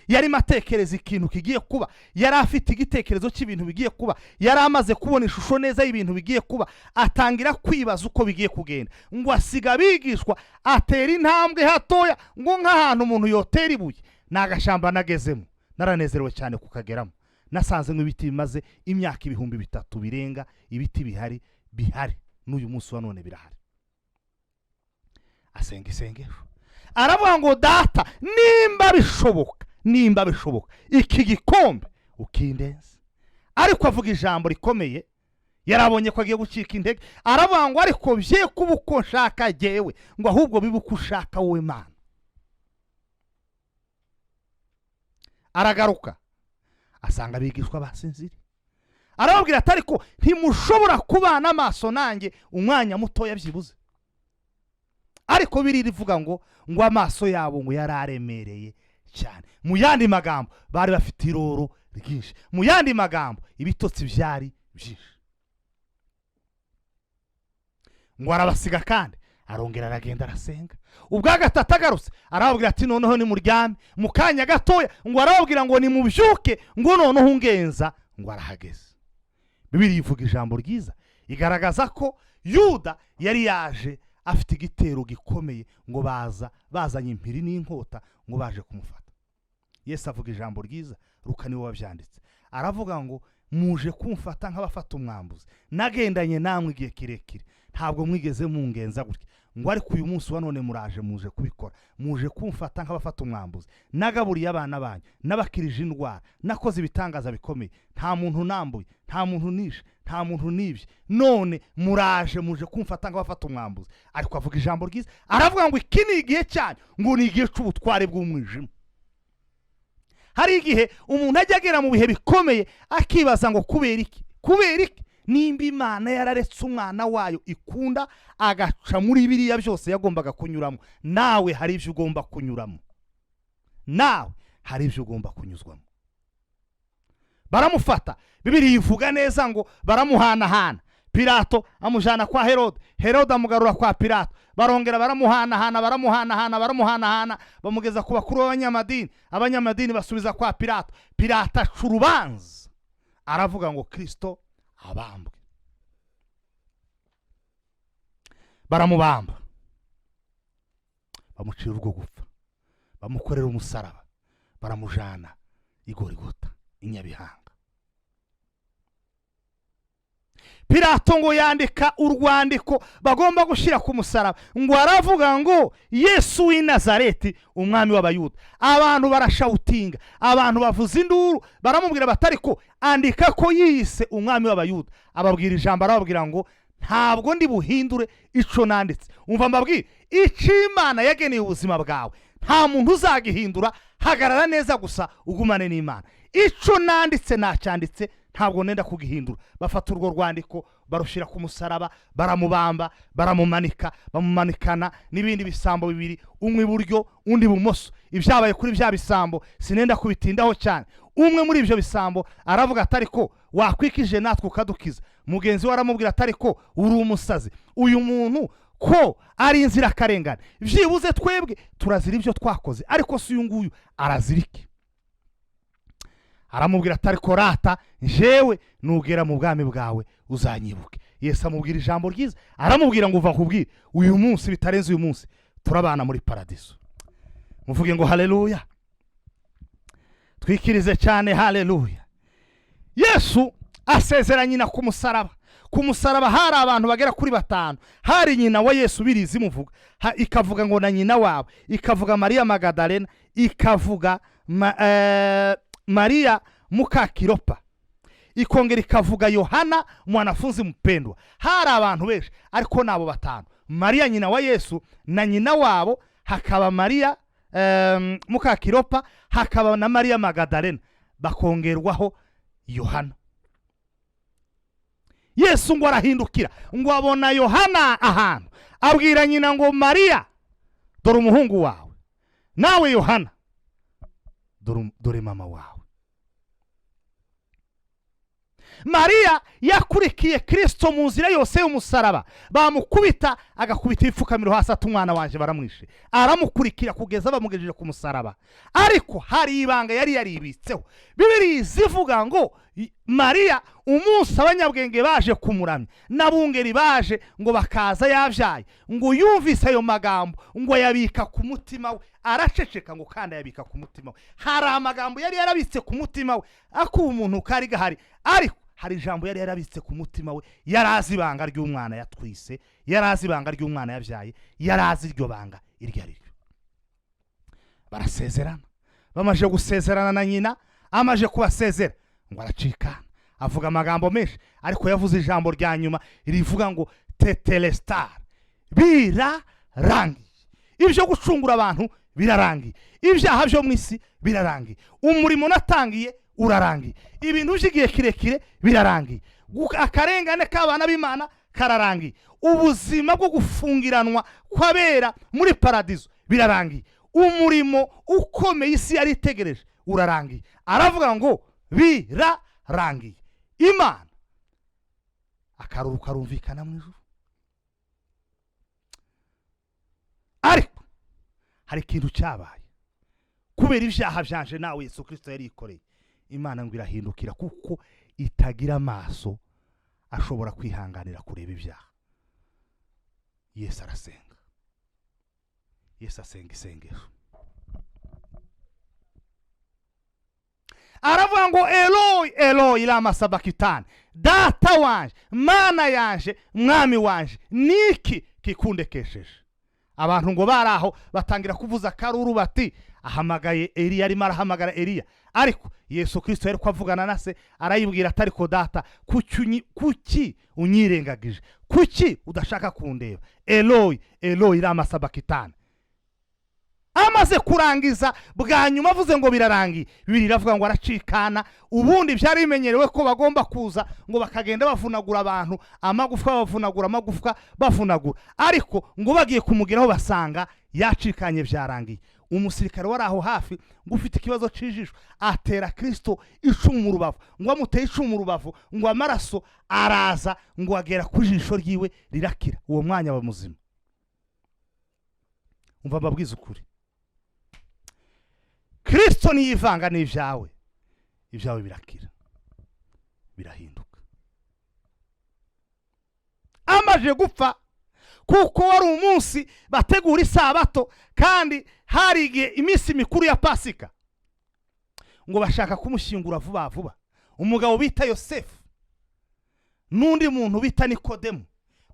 yari matekereza ikintu kigiye kuba, yari afite igitekerezo cy'ibintu bigiye kuba, yari amaze kubona ishusho neza y'ibintu bigiye kuba. Atangira kwibaza uko bigiye kugenda, ngo asiga bigishwa, atera intambwe hatoya, ngo nk'ahantu umuntu yotera ibuye. Nagashamba nagezemo, naranezerewe cyane kukageramo. Nasanze nk'ibiti bimaze imyaka 3,000 birenga, ibiti bihari n'uyu munsi wa none birahari. Asenga isengesho, aravuga ngo Data, nimba bishoboka iki gikombe ukindenze. Ariko avuga ijambo rikomeye, yarabonye ko agiye gucika intege. Aravuga ngo ariko bye kuba uko nshaka jewe, ngo ahubwo bibe uko ushaka wowe Mana. Aragaruka asanga abigishwa basinziriye, arababwira ati ariko ntimushobora kubana amaso nanjye umwanya muto yabyibuze. Ariko birivuga ngo amaso yabo ngo yararemereye cyane. Mu yandi magambo bari bafite iroro ryinshi, mu yandi magambo ibitotsi byari byinshi. Ngo arabasiga kandi arongera aragenda arasenga. Ubwa gatatu agarutse arababwira ati noneho nimuryame. Mu kanya gatoya ngo arababwira ngo nimubyuke, ngo noneho ungenza, ngo arahageze. Bibiliya ivuga ijambo ryiza, igaragaza ko Yuda yari yaje afite igitero gikomeye, ngo bazanye impiri n'inkota, ngo baje kumufata. Yesu avuga ijambo ryiza, Luka niwe wabyanditse. Aravuga ngo muje kumfata nk'abafata umwambuzi, nagendanye namwe igihe kirekire, ntabwo mwigeze mungenza gutya. Ngo ariko uyu munsi wa none muje kubikora, muje kumfata nk'abafata umwambuzi. Nagaburiye abana banyu, nabakirije indwara, nakoze ibitangaza bikomeye, nta muntu nambuye, nta muntu nishe, nta muntu nibye, none muje kumfata nk'abafata umwambuzi. Ariko avuga ijambo ryiza, aravuga ngo iki ni igihe cyane, ngo ni igihe cy'ubutware bw'umwijima. Hari igihe umuntu ajya agera mu bihe bikomeye akibaza ngo kubera iki? Nimba Imana yararetse umwana wayo ikunda agaca muri biriya byose yagombaga kunyuramo, nawe hari ibyo ugomba kunyuramo, nawe hari ibyo ugomba kunyuzwamo. Baramufata, Bibiliya ivuga neza ngo baramuhanahana. Pilato amujana kwa Herode, Herode amugarura kwa Pilato, barongera baramuhanahana, bamugeza ku bakuru b'abanyamadini. Abanyamadini basubiza kwa Pilato. Pilato aca urubanza, aravuga ngo Kristo abambwe. Baramubamba, bamucira urwo gupfa, bamukorera umusaraba, baramujana i Golgota i Nyabihanga. Pilato ngo yandika urwandiko bagomba gushyira ku musaraba, ngo aravuga ngo Yesu w'i Nazareti umwami w'abayuda. Abantu barashawutinga, abantu bavuza induru, baramubwira batari ko andika ko yise umwami w'abayuda. Ababwira ijambo, arababwira ngo ntabwo ndi buhindure ico nanditse. Umva mbabwire, ico Imana yageneye ubuzima bwawe nta muntu uzagihindura. Hagarara neza gusa ugumane n'Imana. Ico nanditse nacyanditse, ntabwo nenda kugihindura. Bafata urwo rwandiko barushira ku musaraba, baramubamba, baramumanika, bamumanikana n'ibindi bisambo bibiri, umwe iburyo undi ibumoso. Ibyabaye kuri bya bisambo sinenda kubitindaho cyane. Umwe muri ibyo bisambo aravuga atari ko wakwikije natwe ukadukiza. Mugenzi we aramubwira atari ko uri umusazi, uyu muntu ko ari inzira karengane, vyibuze twebwe turazira ibyo twakoze, ariko si uyu nguyu arazirike. Aramubwira atari ko rata, jewe nugera mu bwami bwawe uzanyibuke. Yesu amubwira ijambo ryiza, aramubwira ngo uva kubwira uyu munsi bitarenze uyu munsi turabana muri paradiso. Muvuge ngo haleluya, twikirize cyane haleluya. Yesu asezera nyina ku musaraba. Ku musaraba hari abantu bagera kuri 5. Hari nyina wa Yesu birizi muvuga, ikavuga ngo na nyina wabo, ikavuga Maria Magdalena, ikavuga Maria muka Kilopa, ikongera ikavuga Yohana mwanafunzi mpendwa. Hari abantu benshi, ariko nabo 5: Maria nyina wa Yesu na nyina wabo, hakaba Maria muka Kilopa, hakaba na Maria Magdalena, bakongerwaho Yohana. Yesu ngo arahindukira, ngo abona Yohana ahantu, abwira nyina ngo Maria, dore umuhungu wawe, nawe Yohana, dore mama wawe. Maria yakurikiye Kristo mu nzira yose y'umusaraba. Bamukubita, agakubita ipfukamiro hasi ati umwana wanje baramwishe. Aramukurikira kugeza bamugejeje ku musaraba. Ariko hari ibanga yari yaribitseho. Bibiri zivuga ngo Maria umunsi abanyabwenge baje kumuramya, nabungeri baje ngo bakaza yavyaye, ngo yumvise ayo magambo, ngo yabika ku mutima we, araceceka ngo kandi yabika ku mutima we. Hari amagambo yari yarabitse ku mutima we, akuba umuntu kari gahari, ariko hari ijambo yari yarabitse ku mutima we. Yarazi ibanga ry'umwana yatwise, yarazi ibanga ry'umwana yavyaye, yarazi iryo banga iryo ari ryo. Barasezerana. Bamaje gusezerana na nyina, amaje kubasezera ngo aracikana, avuga amagambo menshi, ariko yavuze ijambo rya nyuma rivuga ngo tetelestar, birarangiye. Ibyo gucungura abantu birarangiye, ibyaha byo mu isi birarangiye, umurimo natangiye urarangiye, ibintu by'igihe kirekire birarangiye, akarengane k'abana b'Imana kararangiye, ubuzima bwo gufungiranwa kwabera muri paradizo birarangiye, umurimo ukomeye isi yari itegereje urarangiye. Aravuga ngo birarangiye. Imana akaruru karumvikana mu ijuru. Ariko hari ikintu cyabaye kubera ibyaha byanje nawe Yesu Kristo yari yikoreye. Imana ngo irahindukira, kuko itagira amaso ashobora kwihanganira kureba ibyaha. Yesu arasenga. Yesu asenga isengesho, aravuga ngo Eloi Eloi lama sabakitani, data wanje, mana yanje, mwami wanje, niki kikundekesheje. Abantu ngo baraho batangira kuvuza karuru bati ahamagaye Eliya, arimo arahamagara Eliya. Ariko Yesu Kristo yari kwavugana na se, arayibwira atari ko data, kuki unyirengagije, kuki udashaka kundeba. Eloi Eloi lama sabakitani. Amaze kurangiza bwa nyuma avuze ngo birarangiye, Bibiliya iravuga ngo aracikana. Ubundi byari bimenyerewe ko bagomba kuza ngo bakagenda bavunagura abantu amagufwa, bavunagura amagufwa, bavunagura, ariko ngo bagiye kumugeraho basanga yacikanye, byarangiye. Umusirikare wari aho hafi ngo ufite ikibazo cijisho atera Kristo icumu mu rubavu, ngo amuteye icumu mu rubavu, ngo amaraso araza, ngo agera ku jisho ryiwe rirakira. Uwo mwanya aba muzima. Umva babwiza ukuri, Kristo niyivanga n'ibyawe, ibyawe birakira, birahinduka. Amaje gupfa, kuko wari umunsi bategura isabato, kandi hari igihe iminsi mikuru ya Pasika, ngo bashaka kumushyingura vuba vuba. Umugabo bita Yosefu n'undi muntu bita Nikodemu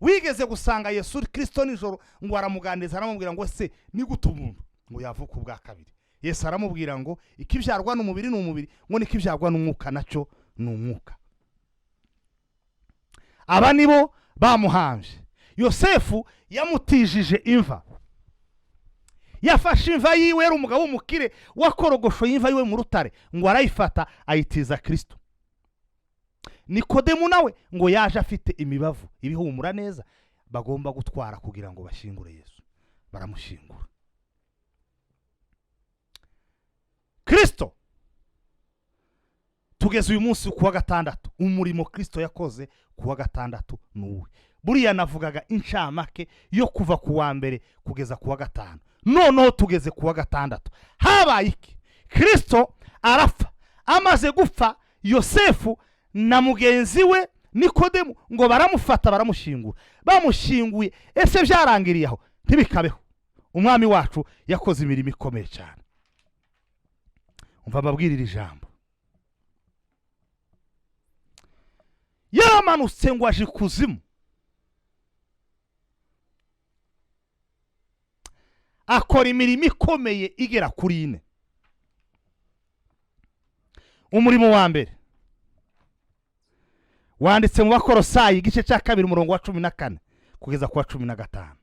wigeze gusanga Yesu Kristo nijoro, ngo aramuganiriza, aramubwira ngo se ni gute umuntu ngo yavuka ubwa kabiri. Yesu aramubwira ngo ikibyarwa n'umubiri ni umubiri, ngo nikibyarwa n'umwuka nacyo ni umwuka. Aba nibo bamuhambye. Yosefu yamutijije imva, yafashe imva yiwe, yari umugabo w'umukire wakorogosho y'imva yiwe mu rutare, ngo arayifata ayitiza Kristo. Nikodemu nawe ngo yaje afite imibavu ibihumura neza, bagomba gutwara kugira ngo bashyingure Yesu. Baramushyingura. Kristo tugeze uyu munsi kuwa gatandatu, umurimo Kristo yakoze kuwa gatandatu nuwe. Buriya navugaga incamake yo kuva kuwa mbere kugeza kuwa gatanu, noneho tugeze kuwa gatandatu. Habaye iki? Kristo arapfa. Amaze gupfa, Yosefu na mugenzi we Nikodemu ngo baramufata baramushyingura. Bamushyinguye, ese byarangiriye aho? Ntibikabeho. Umwami wacu yakoze imirimo ikomeye cyane. Umva mbabwirira ijambo. Yamanutse ngo aje kuzimu, akora imirimo ikomeye igera kuri 4. Umurimo wa mbere wanditse mu Bakolosayi igice cya 2 umurongo wa 14 kugeza ku wa 15.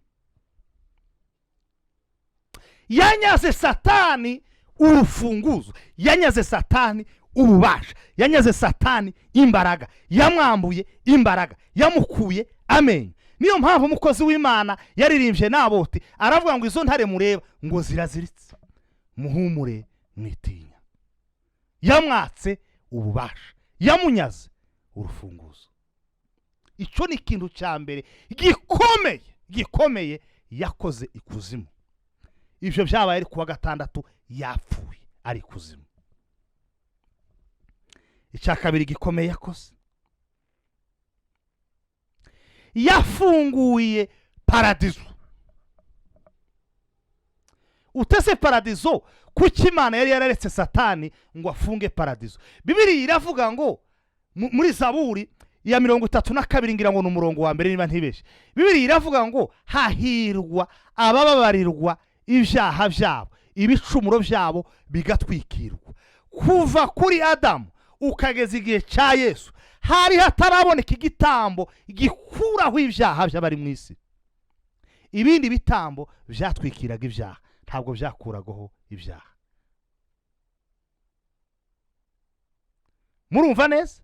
Yanyaze Satani urufunguzo, yanyaze Satani ububasha, yanyaze Satani imbaraga, yamwambuye imbaraga, yamukuye amenyo. Niyo mpamvu umukozi w'Imana yaririmbye Naboti aravuga ngo izo ntare mureba ngo ziraziritse, muhumure mwitinya. Yamwatse ububasha, yamunyaze urufunguzo. Icyo ni ikintu cya mbere gikomeye yakoze ikuzimu. Ibyo byabaye ari kuwa gatandatu, yapfuye ari kuzimu. Icya kabiri gikomeye yakoze, yafunguye paradizo. Utese paradizo kuki Imana yari yararetse Satani ngo afunge paradizo? Bibiliya iravuga ngo muri Zaburi ya 32 ngira ngo n'umurongo wa mbere niba ntibeshe, Bibiliya iravuga ngo hahirwa abababarirwa ibyaha byabo, ibicumuro byabo bigatwikirwa. Kuva kuri Adamu ukageza igihe cya Yesu hari hataraboneka igitambo gikuraho ibyaha by'abari mu isi. Ibindi bitambo byatwikiraga ibyaha, ntabwo byakuragaho ibyaha. Murumva neza?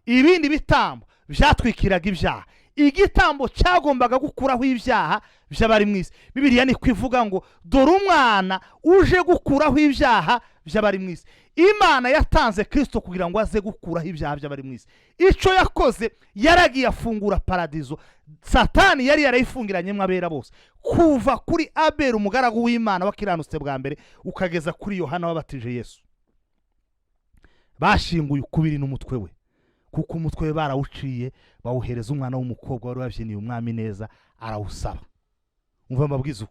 Ibindi bitambo byatwikiraga ibyaha, igitambo cyagombaga gukuraho ibyaha by'abari mu isi. Bibiliya ni kwivuga ngo dore umwana uje gukuraho ibyaha by'abari mu isi. Imana yatanze Kristo kugira ngo aze gukuraho ibyaha by'abari mu isi. Icyo yakoze, yaragiye afungura paradizo Satani yari yarayifungiranyemo abera bose. Kuva kuri Abeli umugaragu w'Imana wakiranutse bwa mbere ukageza kuri Yohana wabatije Yesu, bashinguye ukubiri n'umutwe we, kuko umutwe we barawuciye bawuhereza umwana w'umukobwa wari wabyiniye umwami neza, arawusaba. Umva mbabwiza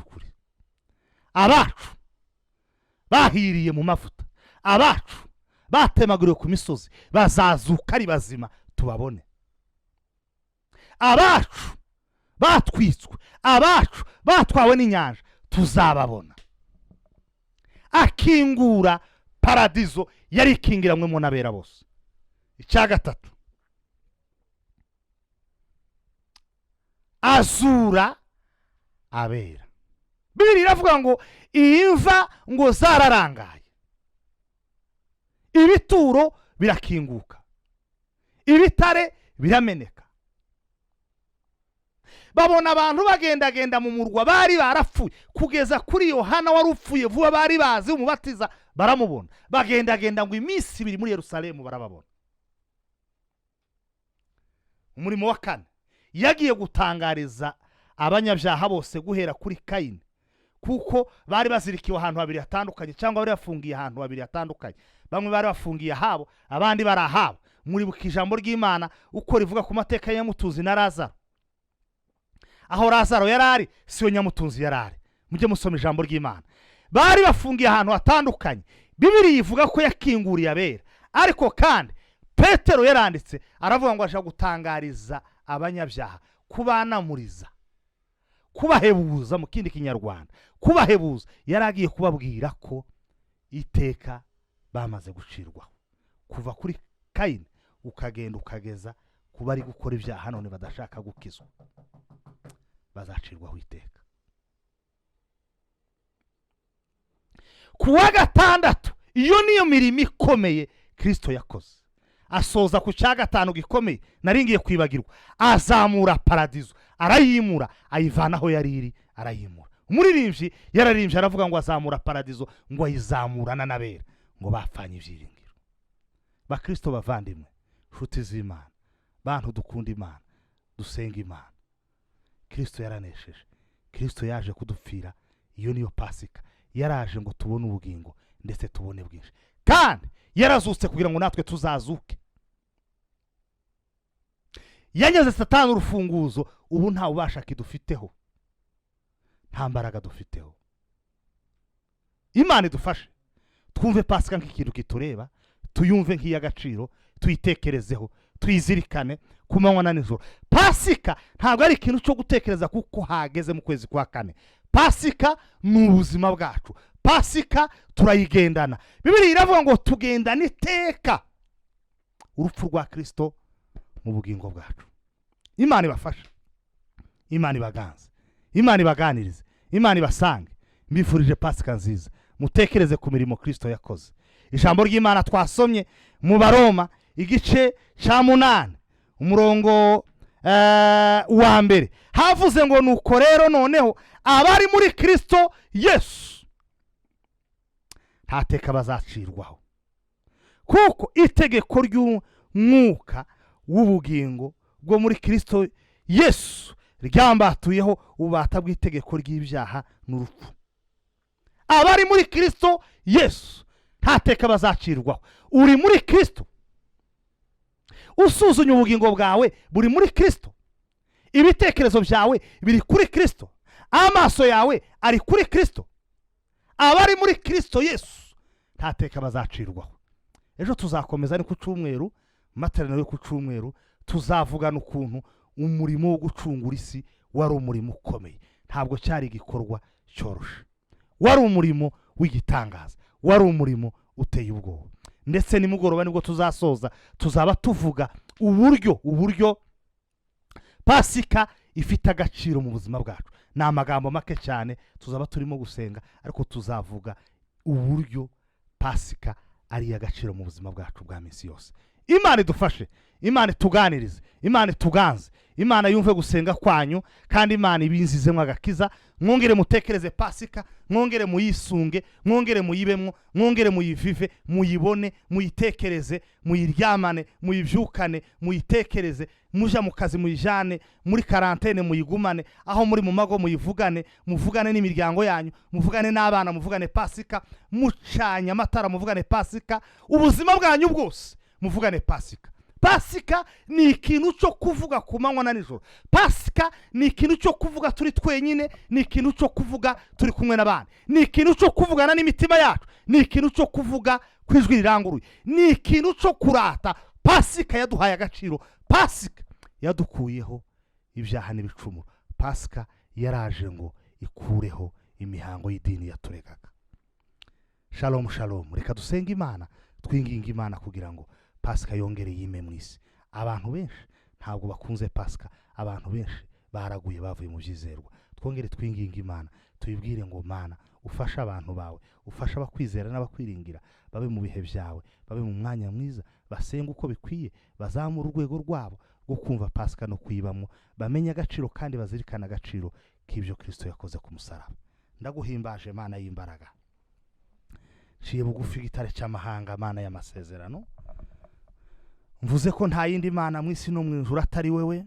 ukuri, abacu bahiriye mu mavuta, abacu batemaguriwe ku misozi bazazuka ari bazima tubabone. Abacu batwitswe, abacu batwawe n'inyanja tuzababona. Akingura paradizo yari ikingiranywemo n'abera bose. Icya gatatu, azura abera. Bibiliya iravuga ngo iyi mva ngo zararangaye, ibituro birakinguka, ibitare birameneka. Babona abantu bagendagenda mu murwa, bari barapfuye kugeza kuri Yohana wari upfuye vuba, bari bazi umubatiza baramubona. Bagendagenda ngo iminsi 2 muri Yerusalemu barababona. Umurimo wa 4 yagiye gutangariza abanyabyaha bose guhera kuri Kayini, kuko bari bazirikiwe ahantu habiri hatandukanye, cyangwa bari bafungiye ahantu habiri hatandukanye. Bamwe bari bafungiye habo, abandi bari ahabo. Muri bukijambo ry'Imana uko rivuga ku mateka ya Mutuzi na Lazaro. aho Lazaro yarari siyo Nyamutunzi yarari. Mujye musoma ijambo ry'Imana. Bari bafungiye ahantu hatandukanye. Bibiliya ivuga ko yakinguriye abera, ariko kandi Petero yaranditse aravuga ngo aje gutangariza abanyabyaha, kubanamuriza, kubahebuza mu kindi kinyarwanda, kubahebuza. Yaragiye kubabwira ko iteka bamaze gucirwaho, kuva kuri Kayini ukagenda ukageza ku bari gukora ibyaha none badashaka gukizwa, bazacirwaho iteka. Kuwa gatandatu, iyo niyo mirimo ikomeye Kristo yakoze. Asoza ku cya gatanu gikomeye naringiye kwibagirwa, azamura paradizo, arayimura, ayivana aho yari iri, arayimura. Umuririmbyi yararimbye aravuga ngo azamura paradizo, ngo ayizamurana n'abera ngo bapfanye ibyiringiro. Bakristo bavandimwe, nshuti z'Imana, bantu dukunda Imana, dusenga Imana, Kristo yaranesheje. Kristo yaje kudupfira, iyo niyo Pasika. Yaraje ngo tubone ubugingo ndetse tubone bwinshi, kandi yarazutse kugira ngo natwe tuzazuke. Yanyaze Satani urufunguzo, ubu nta ubasha kidufiteho, nta mbaraga dufiteho. Imana idufashe twumve Pasika nk'ikintu kitureba, tuyumve nk'iy'agaciro, tuyitekerezeho, tuyizirikane ku manywa na nijoro. Pasika ntabwo ari ikintu cyo gutekereza kuko hageze mu kwezi kwa kane. Pasika ni ubuzima bwacu. Pasika turayigendana. Bibiliya iravuga ngo tugendane iteka urupfu rwa Kristo mu bugingo bwacu. Imana ibafashe, Imana ibaganze, Imana ibaganirize, Imana ibasange. Mbifurije Pasika nziza, mutekereze ku mirimo Kristo yakoze. Ijambo ry'Imana twasomye mu Baroma igice cya 8 umurongo wa mbere, havuze ngo nuko rero noneho abari muri Kristo Yesu ntateka bazacirwaho, kuko itegeko ry'umwuka w'ubugingo bwo muri Kristo Yesu ryambatuyeho ububata bw'itegeko ry'ibyaha n'urupfu. Abari muri Kristo Yesu ntateka bazacirwaho. Uri muri Kristo, usuzunye ubugingo bwawe buri muri Kristo, ibitekerezo byawe biri kuri Kristo, amaso yawe ari kuri Kristo. Abari muri Kristo Yesu ntateka bazacirwaho. Ejo tuzakomeza ni ku cyumweru, materaniro yo ku cyumweru, tuzavugana ukuntu umurimo wo gucungura isi wari umurimo ukomeye. Ntabwo cyari igikorwa cyoroshe, wari umurimo w'igitangaza, wari umurimo uteye ubwoba. Ndetse nimugoroba nibwo tuzasoza, tuzaba tuvuga uburyo Pasika ifite agaciro mu buzima bwacu. Ni amagambo make cyane tuzaba turimo gusenga, ariko tuzavuga uburyo Pasika ari agaciro mu buzima bwacu bwa minsi yose. Imana idufashe, Imana tuganirize, Imana tuganze, Imana yumve gusenga kwanyu, kandi Imana ibinzizemo agakiza. Mwongere mutekereze Pasika, mwongere muyisunge, mwongere muyibemwo, mwongere muyivive, muyibone, muyitekereze, muyiryamane, muyivyukane, muyitekereze, muja mu kazi muyijane, muri karantene muyigumane, aho muri mu mago muyivugane, muvugane n'imiryango yanyu, muvugane n'abana, muvugane Pasika, mucanya amatara muvugane Pasika, ubuzima bwanyu bwose muvugane Pasika. Pasika ni ikintu cyo kuvuga ku manywa na nijoro. Pasika ni ikintu cyo kuvuga turi twenyine, ni ikintu cyo kuvuga turi kumwe n'abandi, ni ikintu cyo kuvugana n'imitima yacu, ni ikintu cyo kuvuga kwijwi riranguruye, ni ikintu cyo kurata. Pasika yaduhaye agaciro, Pasika yadukuyeho ibyaha n'ibicumuro, Pasika yaraje ngo ikureho imihango y'idini yaturegaga. Shalom shalom. Reka dusenga Imana, twinginga Imana kugira ngo Pasika yongere yime mu isi. Abantu benshi ntabwo bakunze Pasika, abantu benshi baraguye bavuye mu byizerwa. Twongere twinginga Imana, tuyibwire ngo Mana ufasha abantu bawe, ufasha abakwizera n'abakwiringira, babe mu bihe byawe, babe mu mwanya mwiza, basenga uko bikwiye, bazamura urwego rwabo rwo kumva Pasika no kuyibamo, bamenye agaciro kandi bazirikana agaciro k'ibyo Kristo yakoze ku musaraba. Ndaguhimbaje Mana y'imbaraga, ciye bugufi gitare cy'amahanga, Mana y'amasezerano. Mvuze ko nta yindi Mana mu isi no mu ijuru atari wewe.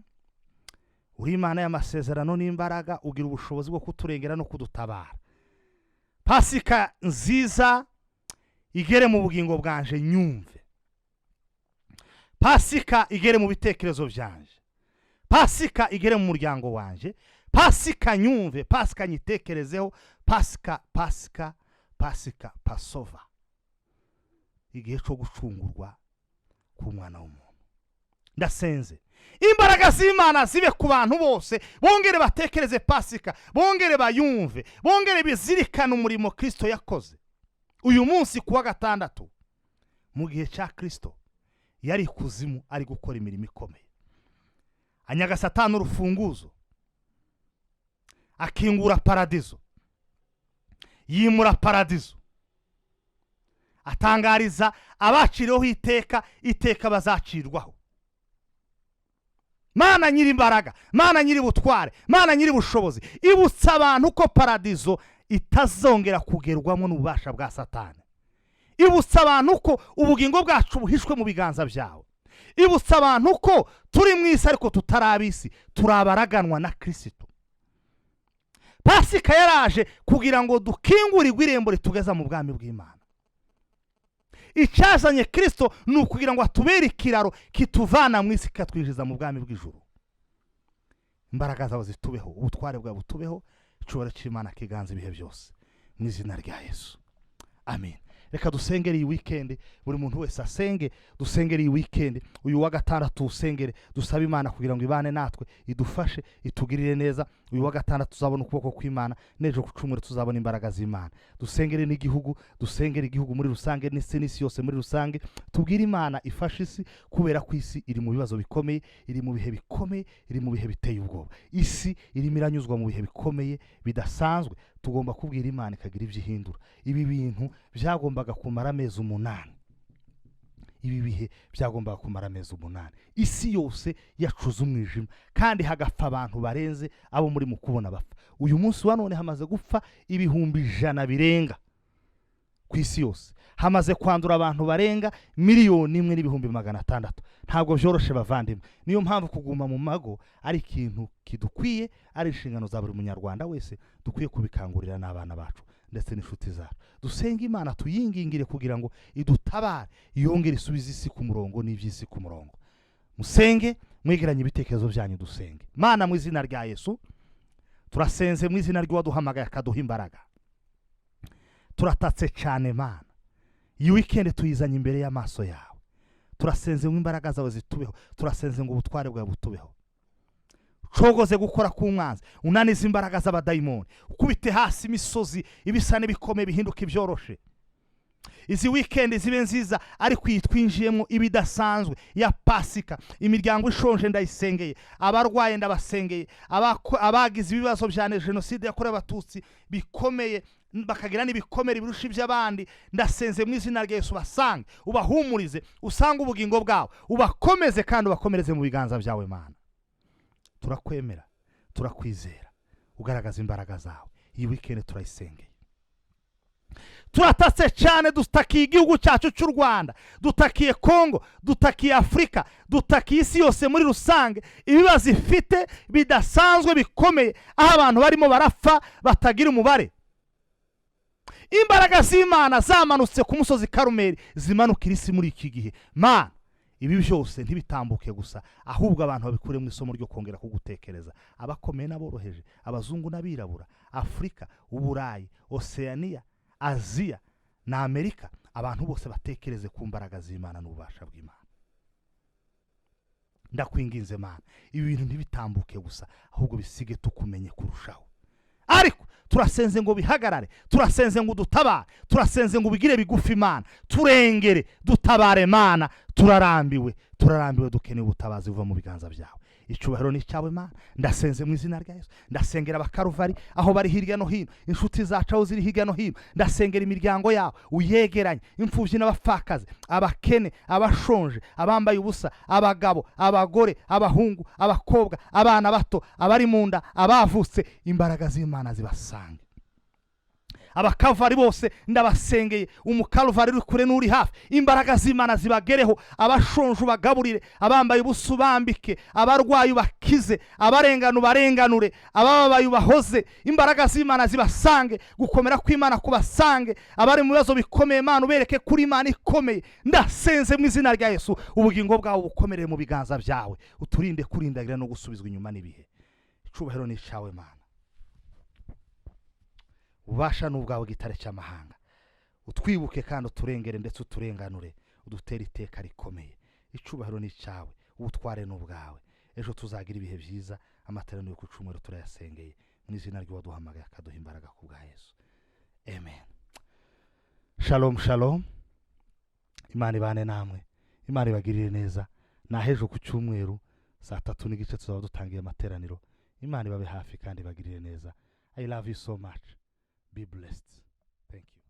Uri Imana y'amasezerano n'imbaraga, ugira ubushobozi bwo kuturengera no kudutabara. Pasika nziza igere mu bugingo bwanje nyumve. Pasika igere mu bitekerezo byanje. Pasika igere mu muryango wanje. pasika nyumve, pasika nyitekerezeho, pasika pasova, igihe cyo gucungurwa k'umwana w'umuntu. Ndasenze imbaraga z'Imana zibe ku bantu bose, bongere batekereze pasika, bongere bayumve, bongere bizirikana umurimo Kristo yakoze. Uyu munsi kuwa gatandatu mu gihe cya Kristo yari kuzimu ari gukora imirimo ikomeye, anyaga Satani urufunguzo, akingura paradizo, yimura paradizo, atangariza abaciriweho iteka bazacirwaho. Mana nyiri imbaraga, Mana nyiri butware, Mana nyiri bushobozi, ibutsa abantu ko paradizo itazongera kugerwamo n'ububasha bwa Satani. Ibutsa abantu ko ubugingo bwacu buhishwe mu biganza byawe. Ibutsa abantu ko turi mu isi ariko tutarabisi, turabaraganwa na Kristo. Pasika yaraje kugira ngo dukingurirwe irembo ritugeza mu bwami bw'Imana. Icyazanye Kristo ni ukugira ngo atubere ikiraro kituvana mu isi katwinjiza mu bwami bw'ijuru. Imbaraga zawe zitubeho, ubutware bwawe butubeho, icyubahiro cy'Imana kiganza ibihe byose mu izina rya Yesu, amen. Reka dusengere iyi weekend, buri muntu wese asenge, dusengere iyi weekend, uyu wa gatandatu usengere, dusaba Imana kugira ngo ibane natwe, idufashe, itugirire neza. Uyu wa gatandatu tuzabona ukuboko kw'Imana, n'ejo ku cyumweru tuzabona imbaraga z'Imana. Dusengere n'igihugu, dusengere igihugu muri rusange, n'isi yose muri rusange, tubwire Imana ifashe isi, kubera ko isi iri mu bibazo bikomeye, iri mu bihe bikomeye, iri mu bihe biteye ubwoba. Isi irimo iranyuzwa mu bihe bikomeye bidasanzwe. Tugomba kubwira Imana ikagira ibyo ihindura. Ibi bintu byagombaga kumara amezi 8. Ibi bihe byagombaga kumara amezi 8. Isi yose yacuze umwijima, kandi hagapfa abantu barenze abo muri mu kubona bapfa. Uyu munsi wa none hamaze gupfa ibihumbi 100 birenga ku isi yose. Hamaze kwandura abantu barenga 1,600,000. Ntabwo byoroshe bavandimwe. Niyo mpamvu kuguma mu mago ari ikintu kidukwiye, ari inshingano za buri munyarwanda wese dukwiye kubikangurira n'abana bacu ndetse n'inshuti zacu. Dusenga Imana tuyingingire kugira ngo idutabare, yongere isubize isi ku murongo n'iby'isi ku murongo. Musenge, mwegeranye ibitekerezo byanyu, dusenge. Mana, mu izina rya Yesu turasenze, mu izina ry'uwaduhamagaye akaduha imbaraga. Turatatse cyane Mana, iyi weekend tuyizanye imbere y'amaso yawe. Turasenze ngo imbaraga zawe zitubeho, turasenze ngo ubutware bwawe butubeho. Cogoze gukora ku mwanzi, unaniza imbaraga z'abadayimoni, ukubite hasi imisozi ibisane bikomeye bihinduka ibyoroshe. Izi weekend zibe nziza, ariko yitwinjiyemo ibidasanzwe ya pasika. Imiryango ishonje ndayisengeye, abarwaye ndabasengeye, abagize ibibazo bya jenoside yakorewe abatutsi bikomeye bakagira n'ibikomere birusha iby'abandi, ndasenze mu izina rya Yesu basange, ubahumurize, usanga ubugingo bwawe, ubakomeze kandi ubakomereze mu biganza byawe Mana. Turakwemera, turakwizera, ugaragaza imbaraga zawe. Iyi weekend turayisengeye. Turatatse cyane, dutakiye igihugu cyacu cy'u Rwanda, dutakiye Kongo, dutakiye Afrika, dutakiye isi yose muri rusange. Ibibazo ifite bidasanzwe bikomeye, aho abantu barimo barapfa batagira umubare. Imbaraga z'Imana zamanutse ku musozi Karumeli zimanukira isi muri iki gihe. Mana, ibi byose ntibitambuke gusa, ahubwo abantu babikure mu isomo ryo kongera kugutekereza. Abakomeye n'aboroheje, abazungu n'abirabura, Afrika, Uburayi, Oceania, Aziya na Amerika, abantu bose batekereze ku mbaraga z'Imana n'ububasha bw'Imana. Ndakwinginze Mana, ibi bintu ntibitambuke gusa, ahubwo bisige tukumenye kurushaho. Ariko turasenze ngo bihagarare, turasenze ngo dutabare, turasenze ngo bigire bigufi Mana, turengere, dutabare Mana. Turarambiwe dukeneye ubutabazi buva mu biganza byawe. Icyubahiro ni cyawe Mana. Ndasenze mu izina rya Yesu, ndasengera abakaruvari aho bari hirya no hino, inshuti zacu aho ziri hirya no hino, ndasengera imiryango yawe uyegeranye, imfubyi n'abapfakazi, abakene, abashonje, abambaye ubusa, abagabo, abagore, abahungu, abakobwa, abana bato, abari mu nda, abavutse. Imbaraga z'Imana zibasange. Abakaruvari bose ndabasengeye, umukaruvari uri kure n'uri hafi, imbaraga z'Imana zibagereho. Abashonje bagaburire, abambaye ubusa bambike, abarwayi bakize, abarenganu barenganure, abababaye bahoze. Imbaraga z'Imana zibasange, gukomera kw'Imana kubasange. Abari mu bibazo bikomeye Mana, ubereke kuri Imana ikomeye. Ndasenze mu izina rya Yesu, ubugingo bwawe bukomerere mu biganza byawe, uturinde kurindagira no gusubizwa inyuma n'ibihe. icubahiro ni icyawe mana, ubasha n'ubwawe gitare cy'amahanga, utwibuke kandi uturengere ndetse uturenganure, udutere iteka rikomeye. Icubahiro ni icyawe, ubutware n'ubwawe. Ejo tuzagira ibihe byiza, amateraniro yo ku cyumweru turayasengeye mu izina ry'uwaduhamagaye akaduha imbaraga ku bwa Yesu, amen. Shalom shalom, Imana ibane namwe, Imana ibagirire neza. Nahejo ku cyumweru saa 3 n'igice tuzaba dutangiye amateraniro. Imana ibabe hafi kandi ibagirire neza. I love you so much. Be blessed. Thank you.